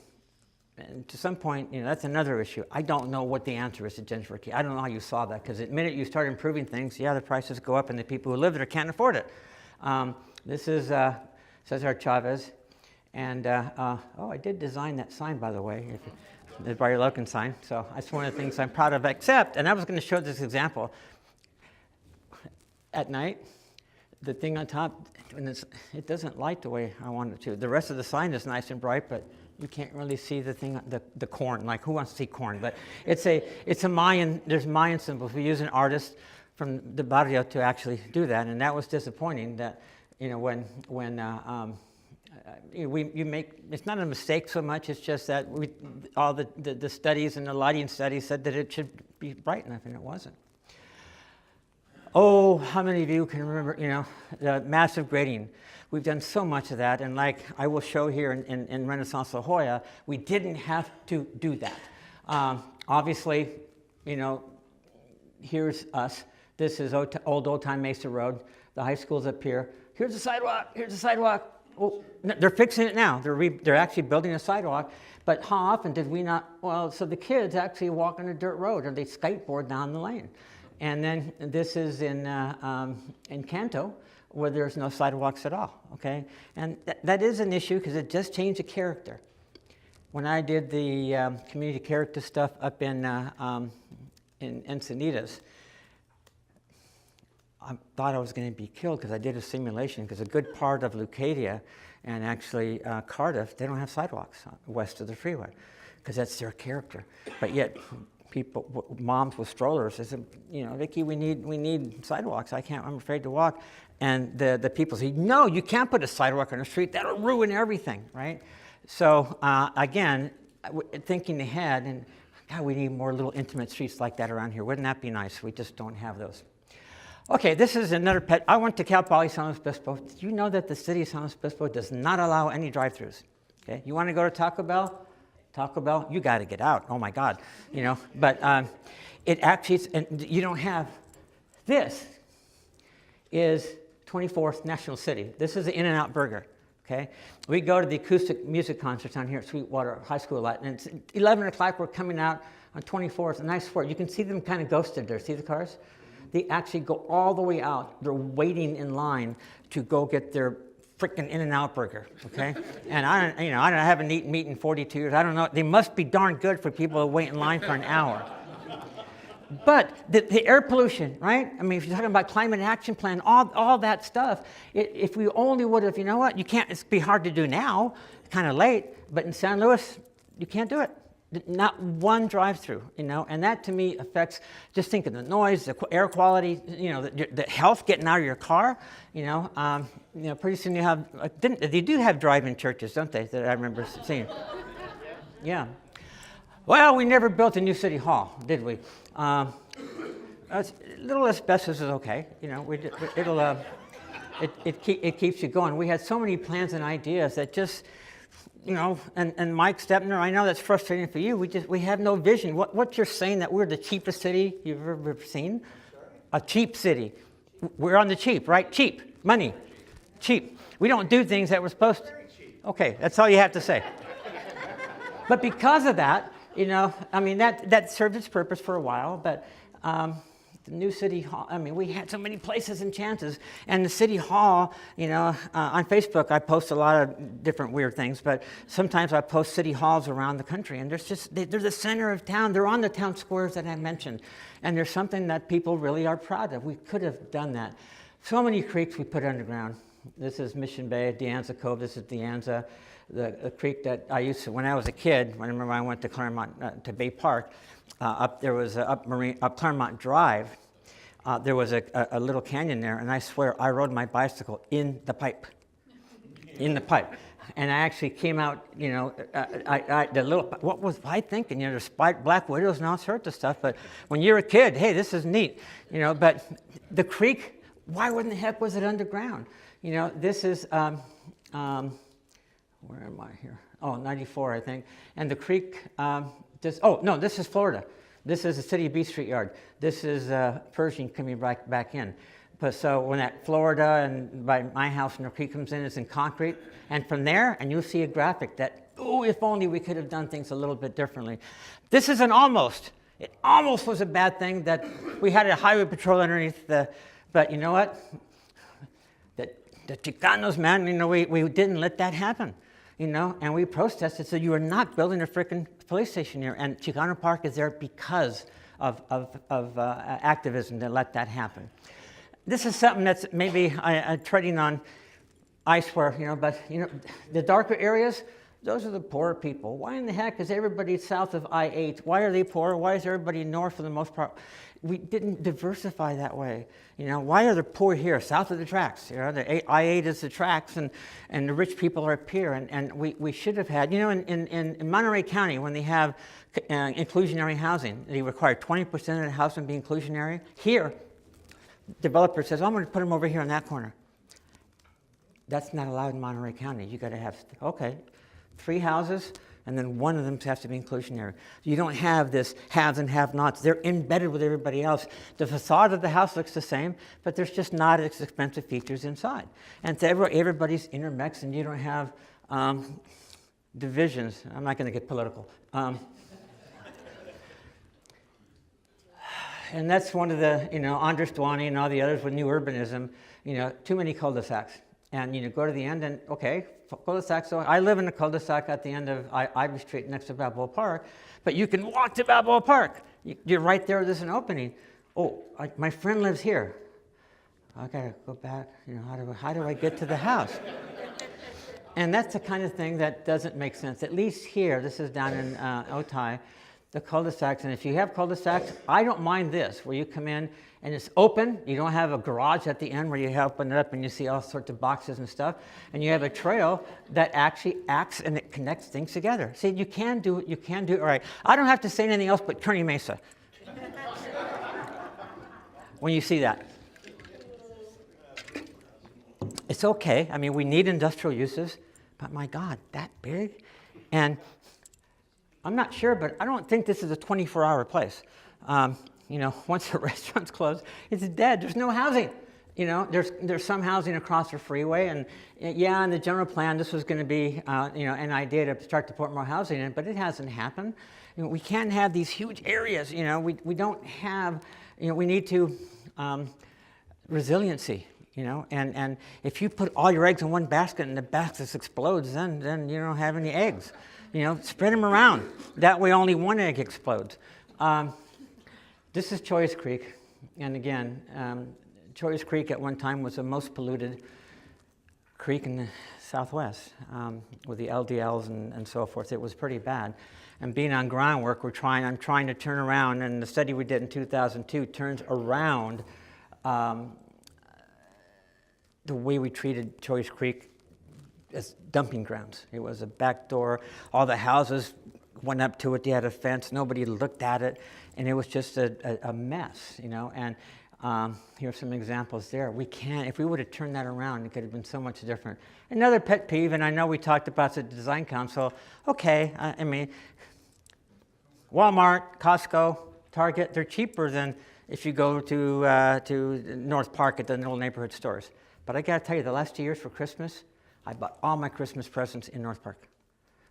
And to some point, that's another issue. I don't know what the answer is to gentrification. I don't know how you saw that, because the minute you start improving things, the prices go up, and the people who live there can't afford it. This is Cesar Chavez, and I did design that sign, by the way, the Barrio Logan sign. So that's one of the things I'm proud of. Except, and I was going to show this example. At night, the thing on top, it doesn't light the way I want it to. The rest of the sign is nice and bright, but you can't really see the thing, the corn. Like, who wants to see corn? But it's a Mayan. There's Mayan symbols. We use an artist from the barrio to actually do that, and that was disappointing. That when you make, it's not a mistake so much. It's just that all the studies and the lighting studies said that it should be bright enough, and it wasn't. How many of you can remember, the massive grading? We've done so much of that, and like I will show here in Renaissance La Jolla, we didn't have to do that. Obviously, here's us. This is Old Time Mesa Road. The high school's up here. Here's the sidewalk. Here's the sidewalk. They're fixing it now. They're actually building a sidewalk. But how often did we not? Well, so the kids actually walk on a dirt road, or they skateboard down the lane. And then this is in Canto, where there's no sidewalks at all, okay? And that is an issue, because it just changed the character. When I did the community character stuff up in Encinitas, I thought I was going to be killed because I did a simulation, because a good part of Leucadia and actually Cardiff, they don't have sidewalks west of the freeway because that's their character. But yet people, moms with strollers, they said, Vicki, we need sidewalks. I'm afraid to walk. And the people say, no, you can't put a sidewalk on the street. That'll ruin everything, right? So again, thinking ahead, and God, we need more little intimate streets like that around here. Wouldn't that be nice? We just don't have those. Okay, this is another pet. I went to Cal Poly San Luis Obispo. Did you know that the city of San Luis Obispo does not allow any drive-thrus? Okay, you want to go to Taco Bell? Taco Bell, you got to get out. Oh my God, But it actually, and you don't have. This is 24th National City. This is the In-N-Out Burger. Okay, we go to the acoustic music concerts down here at Sweetwater High School a lot, and it's 11 o'clock. We're coming out on 24th, and I swear you can see them kind of ghosted there. See the cars? They actually go all the way out. They're waiting in line to go get their freaking In-N-Out Burger, okay? And I haven't eaten meat in 42 years. I don't know. They must be darn good for people to wait in line for an hour. But the air pollution, right? I mean, if you're talking about climate action plan, all that stuff, if we only would have, you can't, it'd be hard to do now, kind of late, but in San Luis, you can't do it. Not one drive-through, and that to me affects, just think of the noise, the air quality, the health getting out of your car, pretty soon you have, they do have drive-in churches, don't they, that I remember seeing. Yeah. Well, we never built a new city hall, did we? Little asbestos is okay, it keeps you going. We had so many plans and ideas that just, and Mike Stepner, I know that's frustrating for you. We have no vision. What you're saying, that we're the cheapest city you've ever seen? Sorry? A cheap city. We're on the cheap, right? Cheap. Money. Cheap. We don't do things that we're supposed to. Okay, that's all you have to say. But because of that, that served its purpose for a while, but the new city hall, we had so many places and chances, and the city hall, on Facebook I post a lot of different weird things, but sometimes I post city halls around the country, and they're the center of town. They're on the town squares that I mentioned, and there's something that people really are proud of. We could have done that. So many creeks we put underground. This is Mission Bay, De Anza Cove. This is De Anza, the creek that I used to, when I was a kid, when I went to Claremont, to Bay Park, up Claremont Drive, there was a little canyon there, and I swear I rode my bicycle in the pipe. In the pipe. And I actually came out, what was I thinking? There's black widows and all sorts of stuff, but when you're a kid, hey, this is neat. But the creek, why in the heck was it underground? This is, where am I here? Oh, 94, I think. And the creek, this is Florida. This is the City of Beach Street Yard. This is Pershing coming back in. But so when that Florida and by my house and the creek comes in, it's in concrete. And from there, and you'll see a graphic that, if only we could have done things a little bit differently. This is an almost. It almost was a bad thing that we had a highway patrol underneath but you know what? The Chicanos, man, we didn't let that happen. And we protested, so you are not building a frickin' police station here. And Chicano Park is there because of activism to let that happen. This is something that's maybe treading on ice where, but the darker areas, those are the poorer people. Why in the heck is everybody south of I-8? Why are they poor? Why is everybody north for the most part? We didn't diversify that way. Why are the poor here, south of the tracks? The I-8 is the tracks, and the rich people are up here. And we should have had, in Monterey County, when they have inclusionary housing, they require 20% of the housing be inclusionary. Here, developer says, I'm going to put them over here in that corner. That's not allowed in Monterey County. You got to have, 3 houses, and then one of them has to be inclusionary. You don't have this haves and have-nots. They're embedded with everybody else. The facade of the house looks the same, but there's just not as expensive features inside. And so everybody's intermixed, and you don't have divisions. I'm not going to get political. And that's one of the, Andres Duany and all the others with new urbanism, too many cul-de-sacs. And, go to the end and, cul-de-sac. So I live in a cul-de-sac at the end of Ivy Street next to Balboa Park, but you can walk to Balboa Park. You're right there, there's an opening. My friend lives here. I gotta go back, how do I get to the house? And that's the kind of thing that doesn't make sense. At least here, this is down in Otay, the cul-de-sacs. And if you have cul-de-sacs, I don't mind this, where you come in and it's open. You don't have a garage at the end where you open it up and you see all sorts of boxes and stuff. And you have a trail that actually acts and it connects things together. See, you can do it right. I don't have to say anything else but Kearney Mesa when you see that. It's okay. I mean, we need industrial uses, but my God, that big? And I'm not sure, but I don't think this is a 24-hour place. Once the restaurant's closed, it's dead. There's no housing. There's some housing across the freeway, and yeah, in the general plan, this was going to be, an idea to start to put more housing in, but it hasn't happened. We can't have these huge areas. We don't have. We need to resiliency. And if you put all your eggs in one basket and the basket explodes, then you don't have any eggs. Spread them around. That way only one egg explodes. This is Choice Creek. And again, Choice Creek at one time was the most polluted creek in the Southwest with the LDLs and so forth. It was pretty bad. And being on groundwork, I'm trying to turn around, and the study we did in 2002 turns around the way we treated Choice Creek as dumping grounds. It was a back door. All the houses went up to it. They had a fence. Nobody looked at it. And it was just a mess, And here's some examples there. We can't, if we would have turned that around, it could have been so much different. Another pet peeve, and I know we talked about the design council. Okay, I mean, Walmart, Costco, Target, they're cheaper than if you go to North Park at the little neighborhood stores. But I got to tell you, the last 2 years for Christmas, I bought all my Christmas presents in North Park.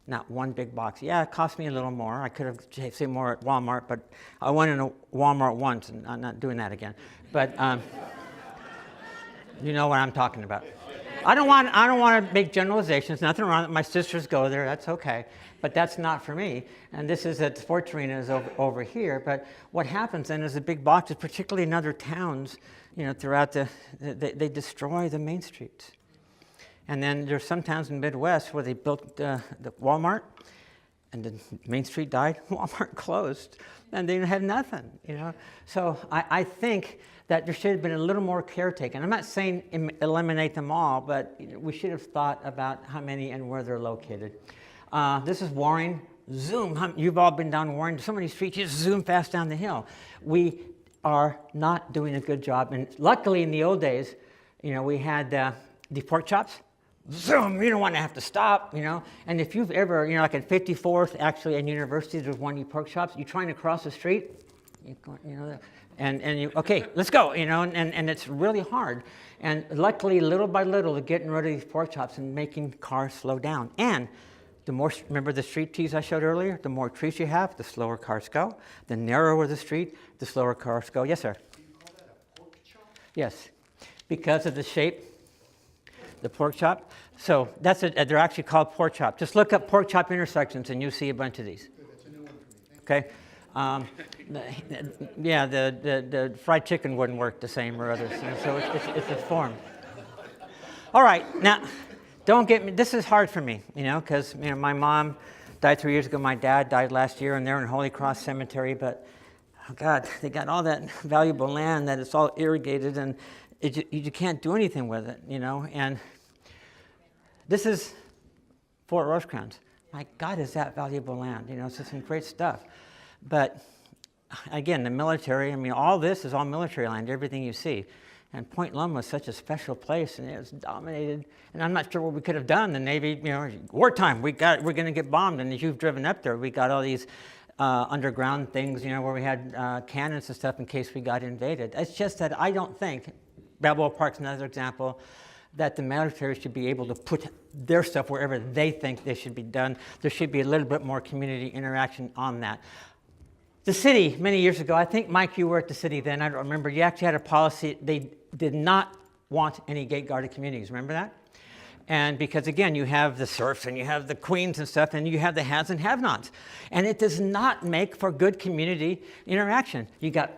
Not one big box. Yeah, it cost me a little more. I could have saved more at Walmart, but I went in a Walmart once, and I'm not doing that again. But you know what I'm talking about. I don't want to make generalizations. Nothing wrong with my sisters go there. That's okay. But that's not for me. And this is at Sports Arena is over here. But what happens then is the big boxes, particularly in other towns, throughout they destroy the main streets. And then there's some towns in the Midwest where they built the Walmart, and the main street died, Walmart closed, and they have nothing, So I think that there should have been a little more care taken. I'm not saying eliminate them all, but we should have thought about how many and where they're located. This is Warren. Zoom. You've all been down Warren. So many streets, you just zoom fast down the hill. We are not doing a good job. And luckily, in the old days, we had the pork chops. Zoom, you don't want to have to stop, And if you've ever, like at 54th, actually, in university, there's one of these pork chops. You're trying to cross the street, and you, okay, let's go, and it's really hard. And luckily, little by little, they're getting rid of these pork chops and making cars slow down. And the more, remember the street trees I showed earlier? The more trees you have, the slower cars go. The narrower the street, the slower cars go. Yes, sir? Do you call that a pork chop? Yes, because of the shape. The pork chop. So they're actually called pork chop. Just look up pork chop intersections and you'll see a bunch of these. Good, that's a new one for me. Okay. The fried chicken wouldn't work the same or others. So it's a form. All right. Now, don't get me. This is hard for me, because my mom died 3 years ago. My dad died last year, and they're in Holy Cross Cemetery. But oh God, they got all that valuable land that it's all irrigated and. You can't do anything with it, And this is Fort Rosecrans. My God, is that valuable land? It's some great stuff. But again, the military. All this is all military land. Everything you see, and Point Loma was such a special place, and it was dominated. And I'm not sure what we could have done. The Navy, wartime. We're going to get bombed. And as you've driven up there, we got all these. Underground things, where we had cannons and stuff in case we got invaded. It's just that I don't think. Balboa Park's another example, that the military should be able to put their stuff wherever they think they should be done. There should be a little bit more community interaction on that. The city, many years ago, I think, Mike, you were at the city then, I don't remember, you actually had a policy, they did not want any gate-guarded communities, remember that? And because again, you have the serfs and you have the queens and stuff, and you have the haves and have-nots. And it does not make for good community interaction. You can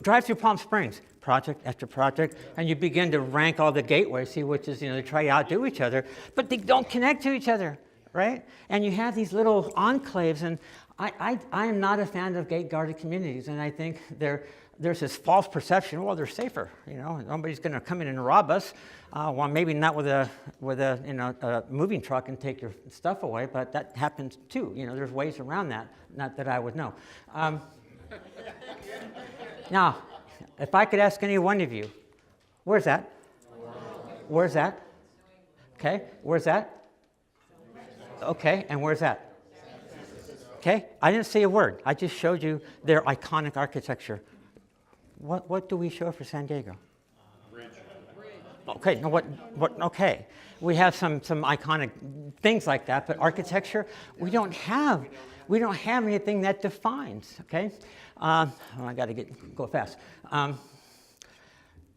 drive through Palm Springs, project after project, and you begin to rank all the gateways, see which is, they try to outdo each other, but they don't connect to each other, right? And you have these little enclaves, and I am not a fan of gate-guarded communities, and I think there's this false perception, well, they're safer, nobody's going to come in and rob us. Well, maybe not with a moving truck and take your stuff away, but that happens too. There's ways around that, not that I would know. Now, if I could ask any one of you, where's that? Where's that? Okay, where's that? Okay, and where's that? Okay, I didn't say a word. I just showed you their iconic architecture. What do we show for San Diego? Okay, no, okay. We have some iconic things like that, but architecture, we don't have anything that defines, okay? I got to go fast.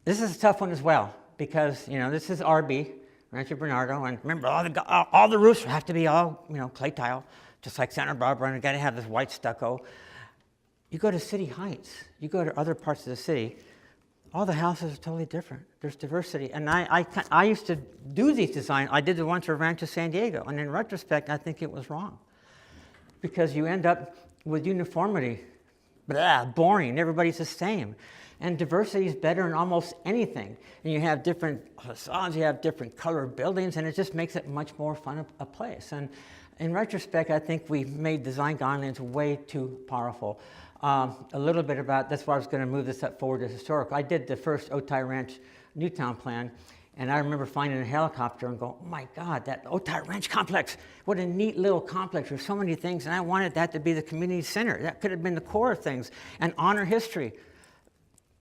This is a tough one as well, because, this is RB, Rancho Bernardo, and remember, all the roofs have to be all, clay tile, just like Santa Barbara, and you got to have this white stucco. You go to City Heights, you go to other parts of the city, all the houses are totally different. There's diversity. And I used to do these designs. I did the one for Rancho San Diego. And in retrospect, I think it was wrong. Because you end up with uniformity. Boring. Everybody's the same. And diversity is better in almost anything. And you have different facades, you have different colored buildings, and it just makes it much more fun a place. And in retrospect, I think we made design guidelines way too powerful. A little bit about, that's why I was going to move this up forward to historical. I did the first Otay Ranch Newtown plan, and I remember finding a helicopter and going, oh my God, that Otay Ranch complex, what a neat little complex. There's so many things, and I wanted that to be the community center. That could have been the core of things, and honor history.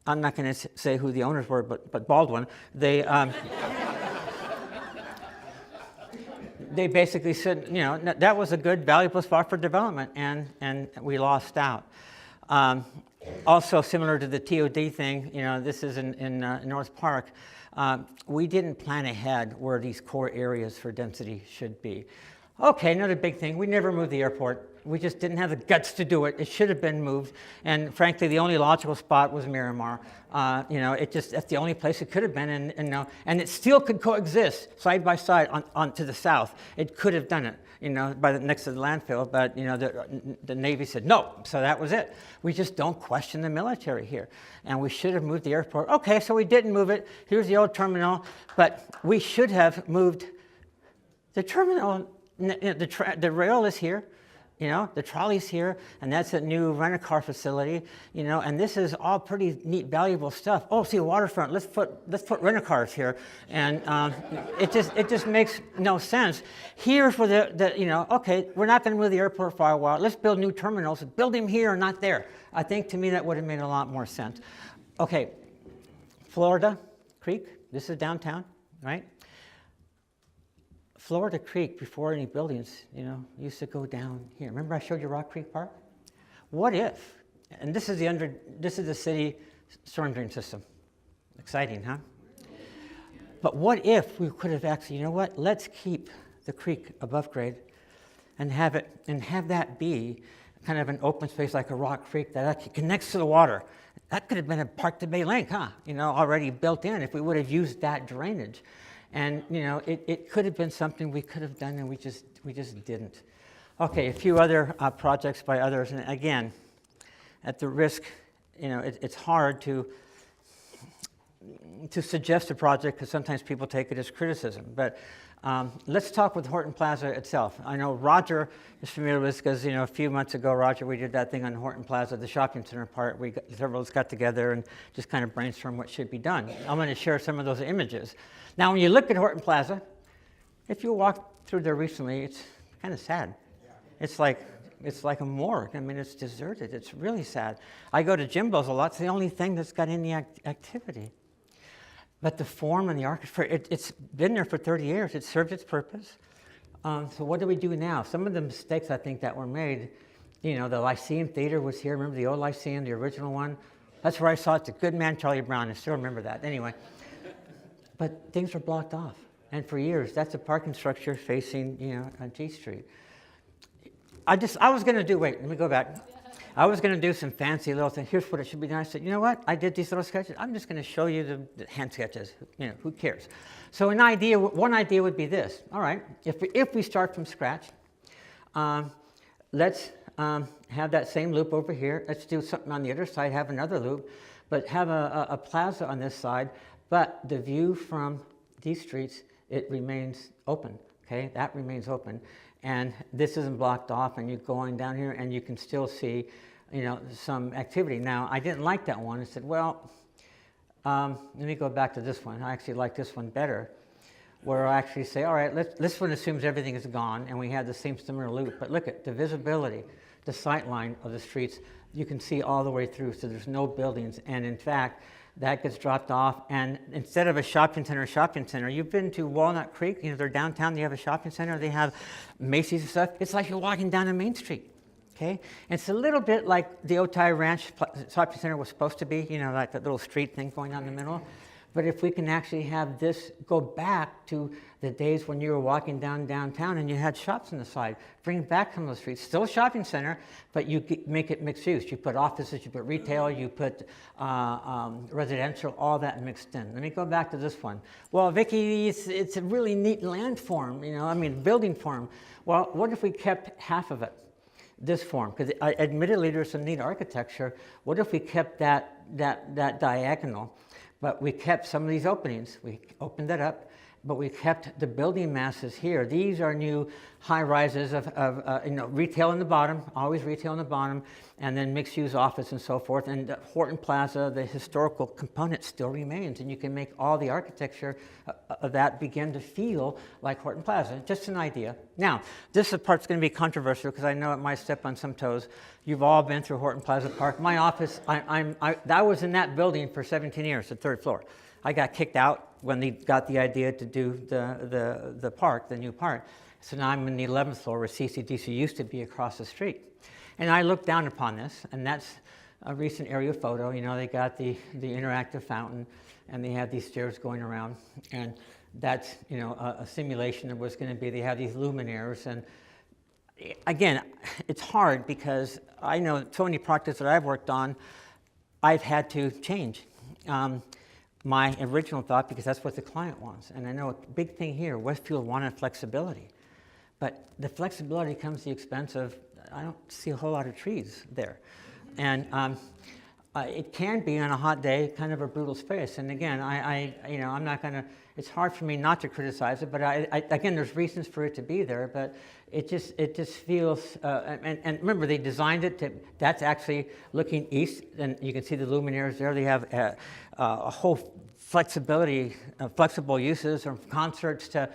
I'm not going to say who the owners were, but Baldwin. They basically said, that was a good, valuable spot for development, and we lost out. Also, similar to the TOD thing, this is in North Park. We didn't plan ahead where these core areas for density should be. Okay, another big thing, we never moved the airport. We just didn't have the guts to do it. It should have been moved. And frankly, the only logical spot was Miramar. That's the only place it could have been. And it still could coexist side by side on to the south. It could have done it, next to the landfill. But, the Navy said no. So that was it. We just don't question the military here. And we should have moved the airport. Okay, so we didn't move it. Here's the old terminal. But we should have moved the terminal. The rail is here. The trolley's here, and that's a new rent-a-car facility, and this is all pretty neat, valuable stuff. Oh, see, waterfront, let's put rent-a-cars here. And it just makes no sense. Here's where okay, we're not going to move the airport for a while. Let's build new terminals. Build them here or not there. I think, to me, that would have made a lot more sense. Okay, Florida Creek, this is downtown, right? Florida Creek, before any buildings, used to go down here. Remember I showed you Rock Creek Park? What if, and this is the city storm drain system. Exciting, huh? But what if we could have actually, let's keep the creek above grade and have that be kind of an open space like a Rock Creek that actually connects to the water. That could have been a Park to Bay link, huh? Already built in if we would have used that drainage. And, it could have been something we could have done, and we just didn't. Okay, a few other projects by others. And again, at the risk, it's hard to suggest a project because sometimes people take it as criticism. But let's talk with Horton Plaza itself. I know Roger is familiar with this because, a few months ago, Roger, we did that thing on Horton Plaza, the shopping center part. Several of us got together and just kind of brainstormed what should be done. I'm going to share some of those images. Now, when you look at Horton Plaza, if you walk through there recently, it's kind of sad. It's like a morgue. I mean, it's deserted. It's really sad. I go to Jimbo's a lot. It's the only thing that's got any activity. But the form and the architecture, it's been there for 30 years. It served its purpose. So what do we do now? Some of the mistakes I think that were made, the Lyceum Theater was here. Remember the old Lyceum, the original one? That's where I saw it. The good man, Charlie Brown. I still remember that. Anyway. But things were blocked off. And for years, that's a parking structure facing, on G Street. I was going to do, wait, let me go back. I was going to do some fancy little thing. Here's what it should be done. I said, you know what? I did these little sketches. I'm just going to show you the hand sketches. Who cares? So one idea would be this. All right, if we start from scratch, let's have that same loop over here. Let's do something on the other side, have another loop, but have a plaza on this side. But the view from these streets, it remains open. Okay, that remains open. And this isn't blocked off, and you're going down here, and you can still see, some activity. Now, I didn't like that one. I said, well, let me go back to this one. I actually like this one better, where I actually say, all right, this one assumes everything is gone, and we have the same similar loop. But look at the visibility, the sight line of the streets. You can see all the way through, so there's no buildings. And in fact, that gets dropped off, and instead of a shopping center, you've been to Walnut Creek, they're downtown, they have a shopping center, they have Macy's and stuff. It's like you're walking down a main street, okay? And it's a little bit like the Otay Ranch shopping center was supposed to be, like that little street thing going down the middle. But if we can actually have this go back to the days when you were walking downtown and you had shops on the side, bring back some of the streets, still a shopping center, but you make it mixed use. You put offices, you put retail, you put residential, all that mixed in. Let me go back to this one. Well, Vicki, it's a really neat land form, building form. Well, what if we kept half of it, this form? Because admittedly, there's some neat architecture. What if we kept that diagonal? But we kept some of these openings. We opened that up, but we kept the building masses here. These are new high rises of retail in the bottom, always retail in the bottom, and then mixed-use office and so forth. And Horton Plaza, the historical component still remains, and you can make all the architecture of that begin to feel like Horton Plaza. Just an idea. Now, this part's going to be controversial because I know it might step on some toes. You've all been through Horton Plaza Park. My office, I was in that building for 17 years, the third floor. I got kicked out when they got the idea to do the park, the new park. So now I'm in the 11th floor where CCDC used to be across the street. And I look down upon this, and that's a recent aerial photo. They got the interactive fountain, and they have these stairs going around. And that's, a simulation of what's going to be. They have these luminaires. And again, it's hard because I know so many projects that I've worked on, I've had to change my original thought because that's what the client wants. And I know a big thing here, Westfield wanted flexibility. But the flexibility comes at the expense of, I don't see a whole lot of trees there. And it can be on a hot day kind of a brutal space. And again, I'm not going to, it's hard for me not to criticize it, but again, there's reasons for it to be there, but it just feels, and remember, they designed it to, that's actually looking east, and you can see the luminaires there. They have a whole flexibility, flexible uses from concerts to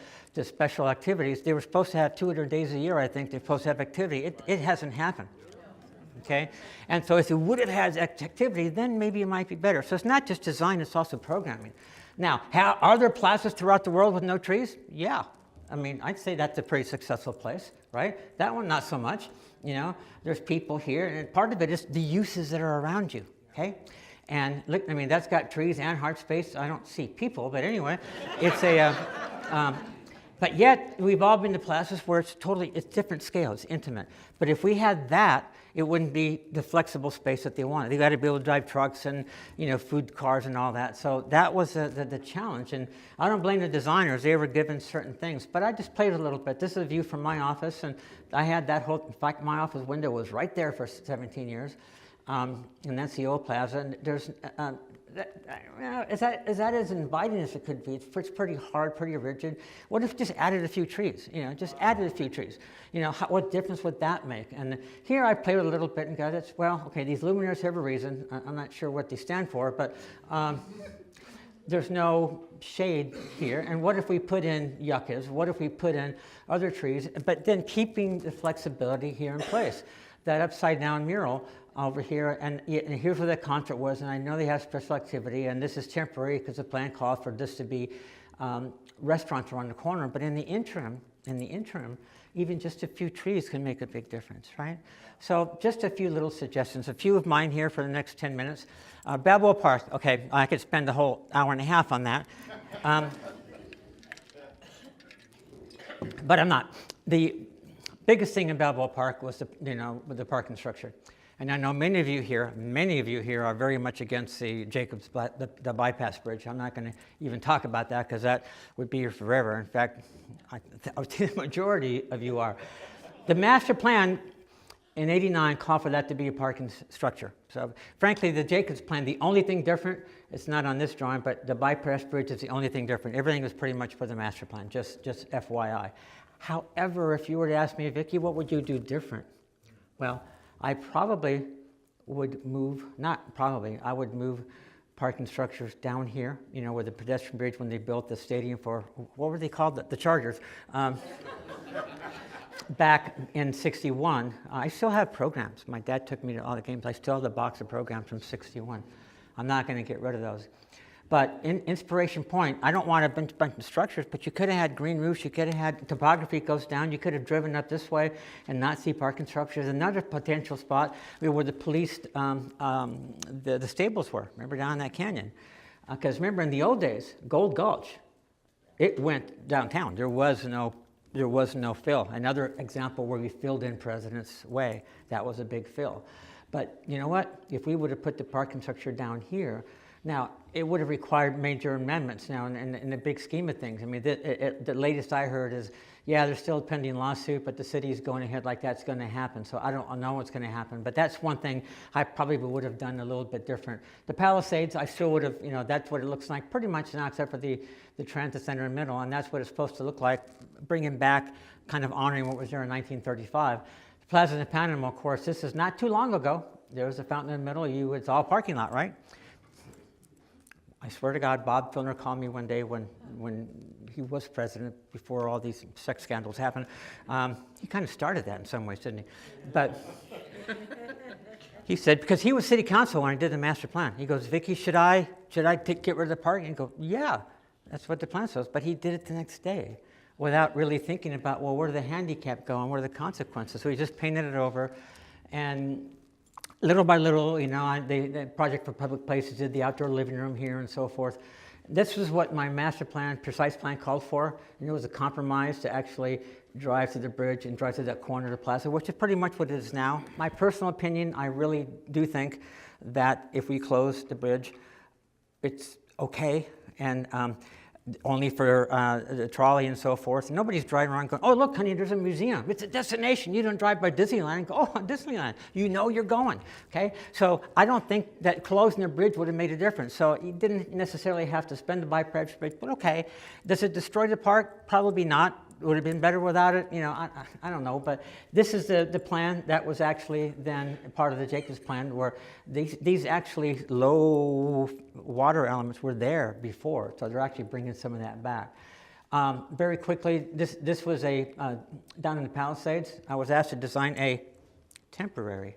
special activities. They were supposed to have 200 days a year, I think, they're supposed to have activity. It hasn't happened. Okay? And so if it would have had activity, then maybe it might be better. So it's not just design, it's also programming. Now, are there plazas throughout the world with no trees? Yeah. I'd say that's a pretty successful place, right? That one, not so much. There's people here, and part of it is the uses that are around you, okay? And look, that's got trees and heart space. I don't see people, but anyway, it's a, but yet we've all been to plazas where it's different scale, it's intimate. But if we had that, it wouldn't be the flexible space that they wanted. They got to be able to drive trucks and food cars and all that. So that was the challenge. And I don't blame the designers; they were given certain things. But I just played a little bit. This is a view from my office, and I had that whole. In fact, my office window was right there for 17 years, and that's the old plaza. And there's. Is that as inviting as it could be? It's pretty hard, pretty rigid. What if just added a few trees? Just added a few trees. What difference would that make? And here I played with a little bit and got it. Well, okay, these luminaires have a reason. I'm not sure what they stand for, but there's no shade here. And what if we put in yuccas? What if we put in other trees? But then keeping the flexibility here in place. That upside down mural over here, and here's where the concert was, and I know they have special activity, and this is temporary because the plan called for this to be restaurants around the corner, but in the interim, even just a few trees can make a big difference, right? So just a few little suggestions, a few of mine here for the next 10 minutes. Balboa Park, okay, I could spend a whole hour and a half on that. but I'm not. The biggest thing in Balboa Park was with the parking structure. And I know many of you here are very much against the the bypass bridge. I'm not going to even talk about that because that would be here forever. In fact, I would say the majority of you are. The master plan in '89 called for that to be a parking structure. So frankly, the Jacobs plan, the only thing different, it's not on this drawing, but the bypass bridge is the only thing different. Everything was pretty much for the master plan, just FYI. However, if you were to ask me, Vicki, what would you do different? Well, I probably would move, I would move parking structures down here, where the pedestrian bridge when they built the stadium for, what were they called? The Chargers. Back in '61, I still have programs. My dad took me to all the games. I still have the box of programs from '61. I'm not going to get rid of those. But in Inspiration Point, I don't want a bunch of structures, but you could have had green roofs, you could have had topography goes down, you could have driven up this way and not see parking structures. Another potential spot where the police, the stables were, remember down in that canyon? Because remember in the old days, Gold Gulch, it went downtown. There was no fill. Another example where we filled in President's Way, that was a big fill. But you know what? If we would have put the parking structure down here, now, it would have required major amendments now in the big scheme of things. I mean, the latest I heard is, yeah, there's still a pending lawsuit, but the city's going ahead like that's going to happen. So I don't know what's going to happen. But that's one thing I probably would have done a little bit different. The Palisades, I still would have, that's what it looks like pretty much now, except for the transit center in the middle. And that's what it's supposed to look like, bringing back, kind of honoring what was there in 1935. The Plaza de Panama, of course, this is not too long ago. There was a fountain in the middle. It's all parking lot, right? I swear to God, Bob Filner called me one day when he was president, before all these sex scandals happened. He kind of started that in some ways, didn't he? But he said, because he was city council when I did the master plan. He goes, Vicki, should I get rid of the parking? And go, yeah, that's what the plan says. But he did it the next day without really thinking about, well, where do the handicap go and what are the consequences? So he just painted it over. And little by little, the Project for Public Places did the outdoor living room here and so forth. This was what my master plan, precise plan called for. And it was a compromise to actually drive to the bridge and drive to that corner of the plaza, which is pretty much what it is now. My personal opinion, I really do think that if we close the bridge, it's okay. And only for the trolley and so forth. Nobody's driving around going, oh, look, honey, there's a museum. It's a destination. You don't drive by Disneyland and go, oh, Disneyland. You know you're going, okay? So I don't think that closing the bridge would have made a difference. So you didn't necessarily have to spend the bypass bridge, but okay. Does it destroy the park? Probably not. Would have been better without it? I don't know. But this is the plan that was actually then part of the Jacobs plan, where these actually low water elements were there before. So they're actually bringing some of that back. Very quickly, this was down in the Palisades. I was asked to design a temporary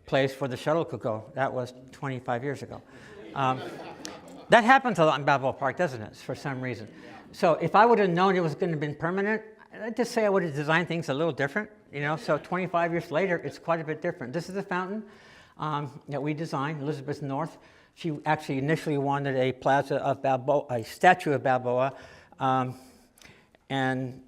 place where the shuttle could go. That was 25 years ago. That happens a lot in Balboa Park, doesn't it, for some reason? So if I would have known it was going to be permanent, I'd just say I would have designed things a little different, So 25 years later, it's quite a bit different. This is a fountain that we designed, Elizabeth North. She actually initially wanted a plaza of Balboa, a statue of Balboa, and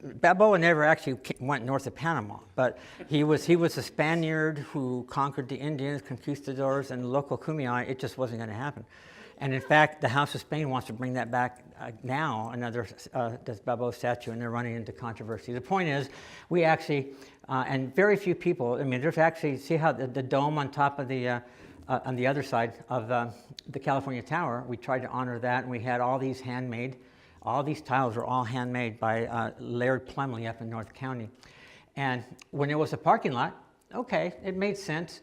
Balboa never actually went north of Panama, but he was a Spaniard who conquered the Indians, conquistadors, and the local Kumeyaay. It just wasn't going to happen. And in fact, the House of Spain wants to bring that back now, another this Balboa statue, and they're running into controversy. The point is, we actually, and very few people, there's actually, see how the dome on top of on the other side of the California Tower, we tried to honor that, and we had all these handmade. All these tiles were all handmade by Laird Plumley up in North County. And when it was a parking lot, okay, it made sense,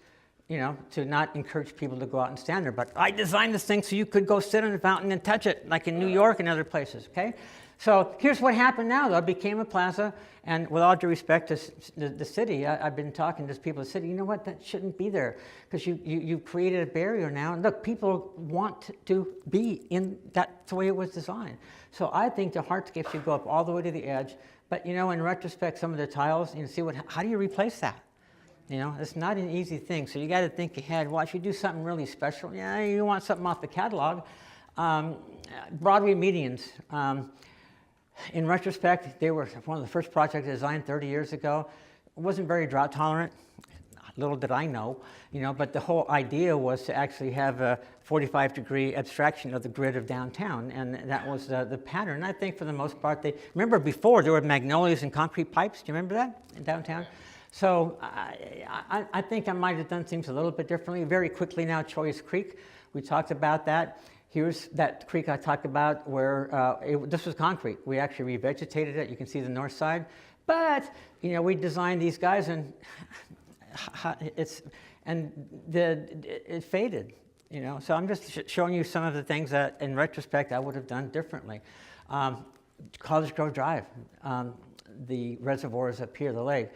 to not encourage people to go out and stand there. But I designed this thing so you could go sit in the fountain and touch it, like in New York and other places, okay? So here's what happened now, though. It became a plaza, and with all due respect to the city, I've been talking to people in the city, you know what, that shouldn't be there, because you created a barrier now. And look, people want to be in, that's the way it was designed. So I think the hardscape should go up all the way to the edge. But, in retrospect, some of the tiles, how do you replace that? It's not an easy thing. So you got to think ahead. Well, if you do something really special, you want something off the catalog. Broadway medians. In retrospect, they were one of the first projects designed 30 years ago. It wasn't very drought tolerant. Little did I know, but the whole idea was to actually have a 45-degree abstraction of the grid of downtown, and that was the pattern. I think for the most part, remember before there were magnolias and concrete pipes. Do you remember that in downtown? So I think I might have done things a little bit differently. Very quickly now, Choice Creek, we talked about that. Here's that creek I talked about where this was concrete. We actually revegetated it. You can see the north side. But, we designed these guys and it faded, So I'm just showing you some of the things that, in retrospect, I would have done differently. College Grove Drive, the reservoirs up here, the lake.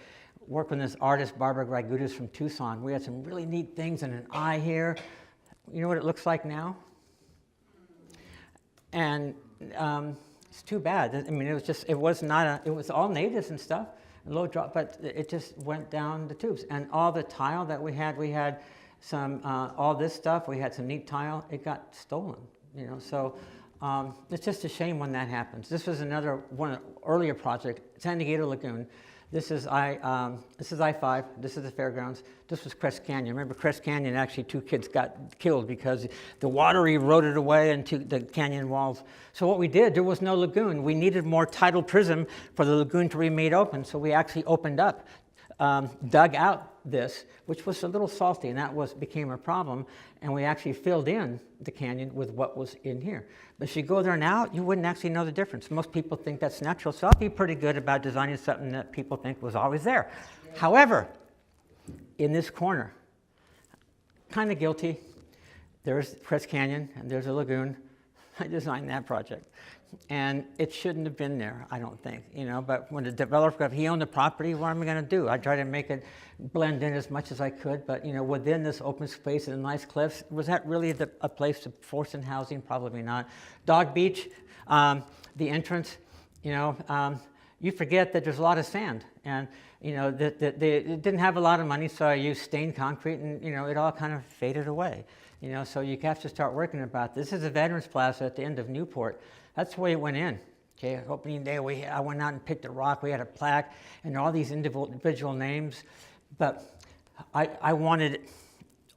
Worked with this artist, Barbara Gragutis from Tucson. We had some really neat things and an eye here. You know what it looks like now? And it's too bad. I mean, it was all natives and stuff. Low drop, but it just went down the tubes. And all the tile that we had some, all this stuff, we had some neat tile, it got stolen, So it's just a shame when that happens. This was another earlier project, San Diego Lagoon. This is I-5, this is the fairgrounds, this was Crest Canyon. Remember Crest Canyon, actually 2 kids got killed because the water eroded away into the canyon walls. So what we did, there was no lagoon. We needed more tidal prism for the lagoon to be made open, so we actually opened up, dug out this, which was a little salty, and that became a problem, and we actually filled in the canyon with what was in here. But if you go there now, you wouldn't actually know the difference. Most people think that's natural, so I'll be pretty good about designing something that people think was always there. Yeah. However, in this corner, kind of guilty, there's Crest Canyon, and there's a lagoon. I designed that project. And it shouldn't have been there, I don't think, but when the developer, he owned the property, what am I going to do? I tried to make it blend in as much as I could, but, within this open space and the nice cliffs, was that really a place to force in housing? Probably not. Dog Beach, the entrance, you forget that there's a lot of sand, and, they didn't have a lot of money, so I used stained concrete, and, it all kind of faded away, so you have to start working about this. This is a Veterans Plaza at the end of Newport. That's the way it went in. Okay, opening day, I went out and picked a rock. We had a plaque and all these individual names, but I wanted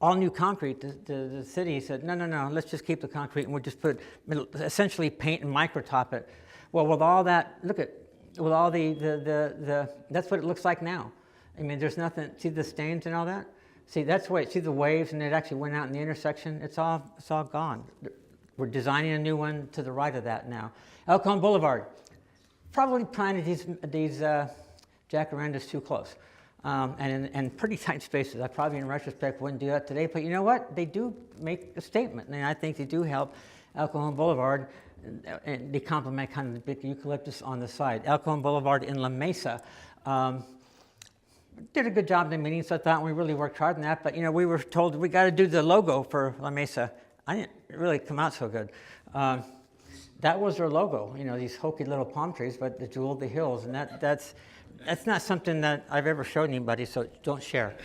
all new concrete. The city said, no, let's just keep the concrete and we'll just essentially paint and microtop it. Well, with all that, with all that's what it looks like now. I mean, there's nothing. See the stains and all that. See, that's the way. See the waves, and it actually went out in the intersection. It's all gone. We're designing a new one to the right of that now. El Cajon Boulevard. Probably planted these jacarandas too close and in pretty tight spaces. I probably, in retrospect, wouldn't do that today. But you know what? They do make a statement, and I think they do help El Cajon Boulevard. And they complement kind of the big eucalyptus on the side. El Cajon Boulevard in La Mesa. Did a good job in the meeting, so I thought we really worked hard on that. But we were told we got to do the logo for La Mesa. I didn't really come out so good. That was their logo, these hokey little palm trees, but the jewel of the hills, and that's not something that I've ever showed anybody, so don't share.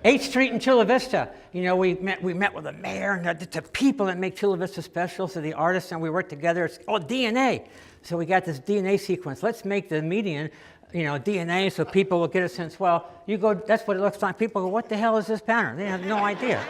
8th Street in Chula Vista, we met with the mayor and the people that make Chula Vista special, so the artists, and we worked together. It's DNA. So we got this DNA sequence. Let's make the median, DNA, so people will get a sense, well, you go, that's what it looks like. People go, what the hell is this pattern? They have no idea.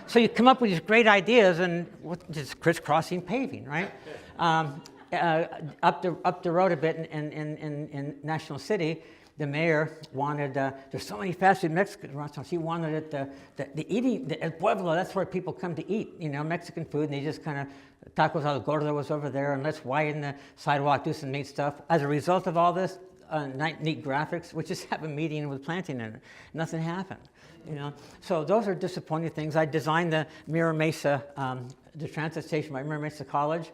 So you come up with these great ideas, and just crisscrossing paving, right? Up the road a bit in National City, the mayor wanted, there's so many fast food Mexican restaurants, he wanted the eating, El Pueblo, that's where people come to eat, Mexican food, and they just kind of, Tacos al Gordo was over there, and let's widen the sidewalk, do some neat stuff. As a result of all this, neat graphics, we just have a meeting with planting in it. Nothing happened, So those are disappointing things. I designed the Mira Mesa, the transit station by Mira Mesa College,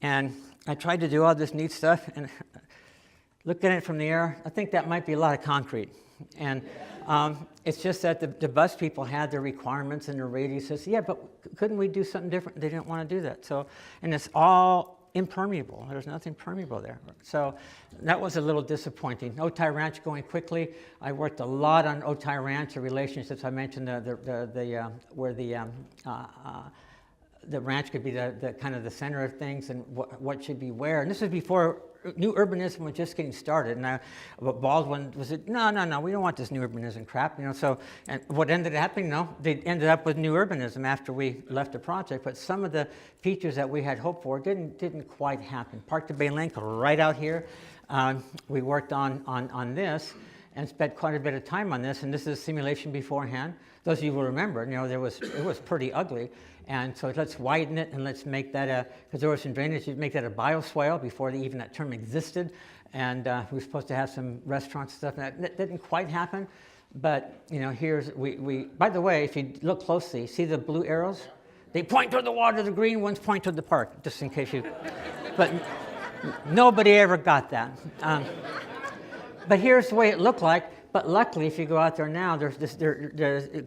and I tried to do all this neat stuff, and looking at it from the air, I think that might be a lot of concrete. And it's just that the bus people had their requirements and their radiuses. Yeah, but couldn't we do something different? They didn't want to do that. So, and it's all impermeable. There's nothing permeable there. So that was a little disappointing. Otay Ranch going quickly. I worked a lot on Otay Ranch, the relationships I mentioned, where the the ranch could be the kind of the center of things and what should be where. And this was before new urbanism was just getting started. And Baldwin was it, no, we don't want this new urbanism crap, So, and what ended up happening, they ended up with new urbanism after we left the project. But some of the features that we had hoped for didn't quite happen. Park to Bay Link, right out here. We worked on this and spent quite a bit of time on this. And this is a simulation beforehand. Those of you will remember, it was pretty ugly. And so let's widen it and let's make that because there was some drainage, you'd make that a bioswale before even that term existed. And we were supposed to have some restaurants and stuff, and that didn't quite happen. But, here's, by the way, if you look closely, see the blue arrows? They point toward the water, the green ones point toward the park, just in case you, but nobody ever got that. But here's the way it looked like. But luckily, if you go out there now, there's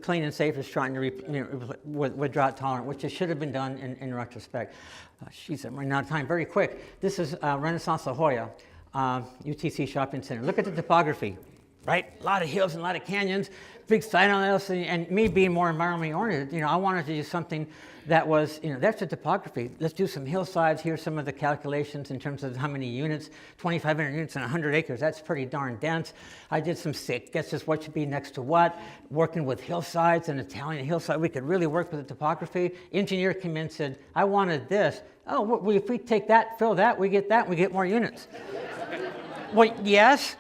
Clean and Safe is trying to with drought tolerant, which should have been done in retrospect. I'm running out of time. Very quick. This is Renaissance La Jolla, UTC Shopping Center. Look at the topography, right? A lot of hills and a lot of canyons, big sign on this, and me being more environmentally oriented, I wanted to do something that was, that's the topography. Let's do some hillsides. Here's some of the calculations in terms of how many units, 2,500 units in 100 acres. That's pretty darn dense. I did some guesses what should be next to what, working with hillsides and Italian hillside. We could really work with the topography. Engineer came in and said, I wanted this. Oh, well, if we take that, fill that, we get that, and we get more units. Well, yes,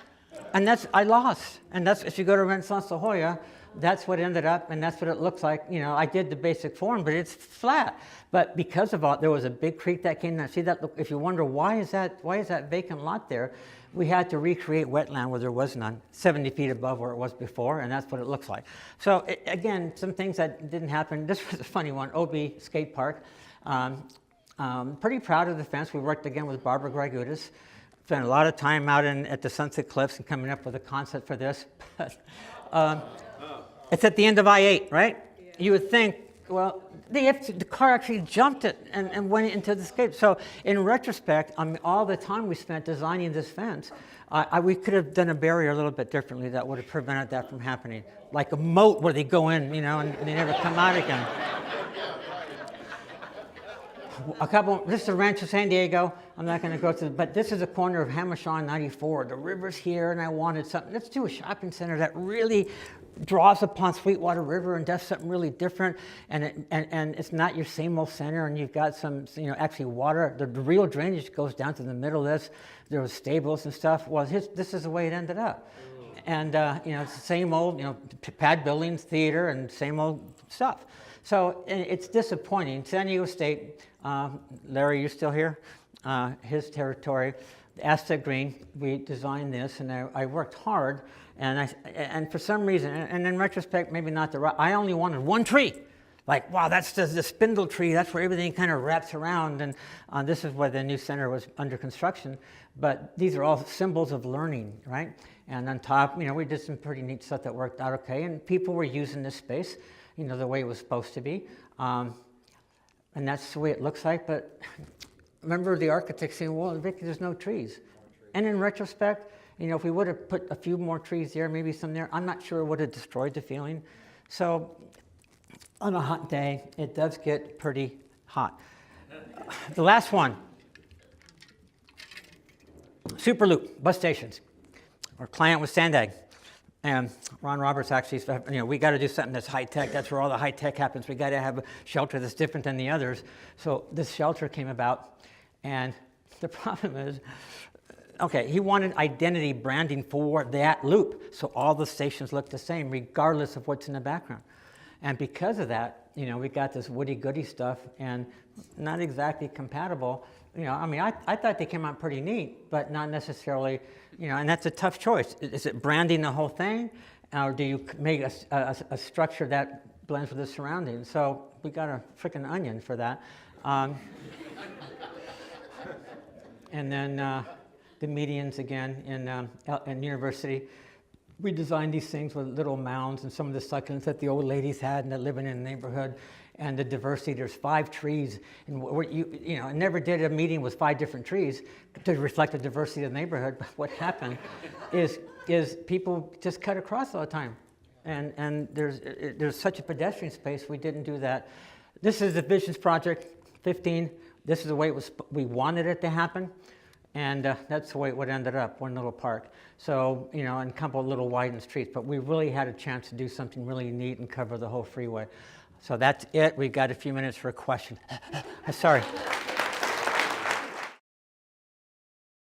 and I lost. And that's, if you go to Renaissance La Jolla, that's what ended up, and that's what it looks like. I did the basic form, but it's flat. But because of all, there was a big creek that came down. See that? If you wonder why is that vacant lot there, we had to recreate wetland where there was none, 70 feet above where it was before, and that's what it looks like. So again, some things that didn't happen. This was a funny one. OB Skate Park. Pretty proud of the fence. We worked again with Barbara Gregutis. Spent a lot of time out at the Sunset Cliffs and coming up with a concept for this. It's at the end of I-8, right? Yeah. You would think, well, the car actually jumped it and went into the escape. So in retrospect, all the time we spent designing this fence, we could have done a barrier a little bit differently that would have prevented that from happening. Like a moat where they go in, and they never come out again. This is the Rancho San Diego. I'm not going to go through, but this is a corner of Hammershon 94. The river's here, and I wanted something. Let's do a shopping center that really draws upon Sweetwater River and does something really different. And it's not your same old center, and you've got some, actually water. The real drainage goes down to the middle of this. There was stables and stuff. Well, this is the way it ended up. And, it's the same old, pad buildings, theater, and same old stuff. So it's disappointing. San Diego State, Larry, you still here? His territory, Aztec Green, we designed this, and I worked hard, and for some reason, and in retrospect, maybe not the right, I only wanted one tree. Like, wow, that's the spindle tree, that's where everything kind of wraps around, and this is where the new center was under construction. But these are all symbols of learning, right? And on top, we did some pretty neat stuff that worked out okay, and people were using this space, the way it was supposed to be. And that's the way it looks like, but remember the architect saying, well, Vicki, there's no trees. And in retrospect, if we would have put a few more trees there, maybe some there, I'm not sure it would have destroyed the feeling. So on a hot day, it does get pretty hot. The last one, Superloop, bus stations. Our client was Sandag. And Ron Roberts actually said, we got to do something that's high-tech. That's where all the high-tech happens. We got to have a shelter that's different than the others. So this shelter came about, and the problem is, okay, he wanted identity branding for that loop, so all the stations look the same, regardless of what's in the background. And because of that, we got this woody-goody stuff, and not exactly compatible. I thought they came out pretty neat, but not necessarily, and that's a tough choice. Is it branding the whole thing, or do you make a structure that blends with the surroundings? So we got a freaking onion for that. And then the medians again in University. We designed these things with little mounds and some of the succulents that the old ladies had and that living in the neighborhood. And the diversity, there's 5 trees, and I never did a meeting with 5 different trees to reflect the diversity of the neighborhood. But what happened is people just cut across all the time, and there's such a pedestrian space. We didn't do that. This is the Visions Project 15. This is the way we wanted it to happen. And that's the way it would ended up, one little park. So, you know, and a couple of little widened streets. But we really had a chance to do something really neat and cover the whole freeway. So that's it. We've got a few minutes for a question. Sorry.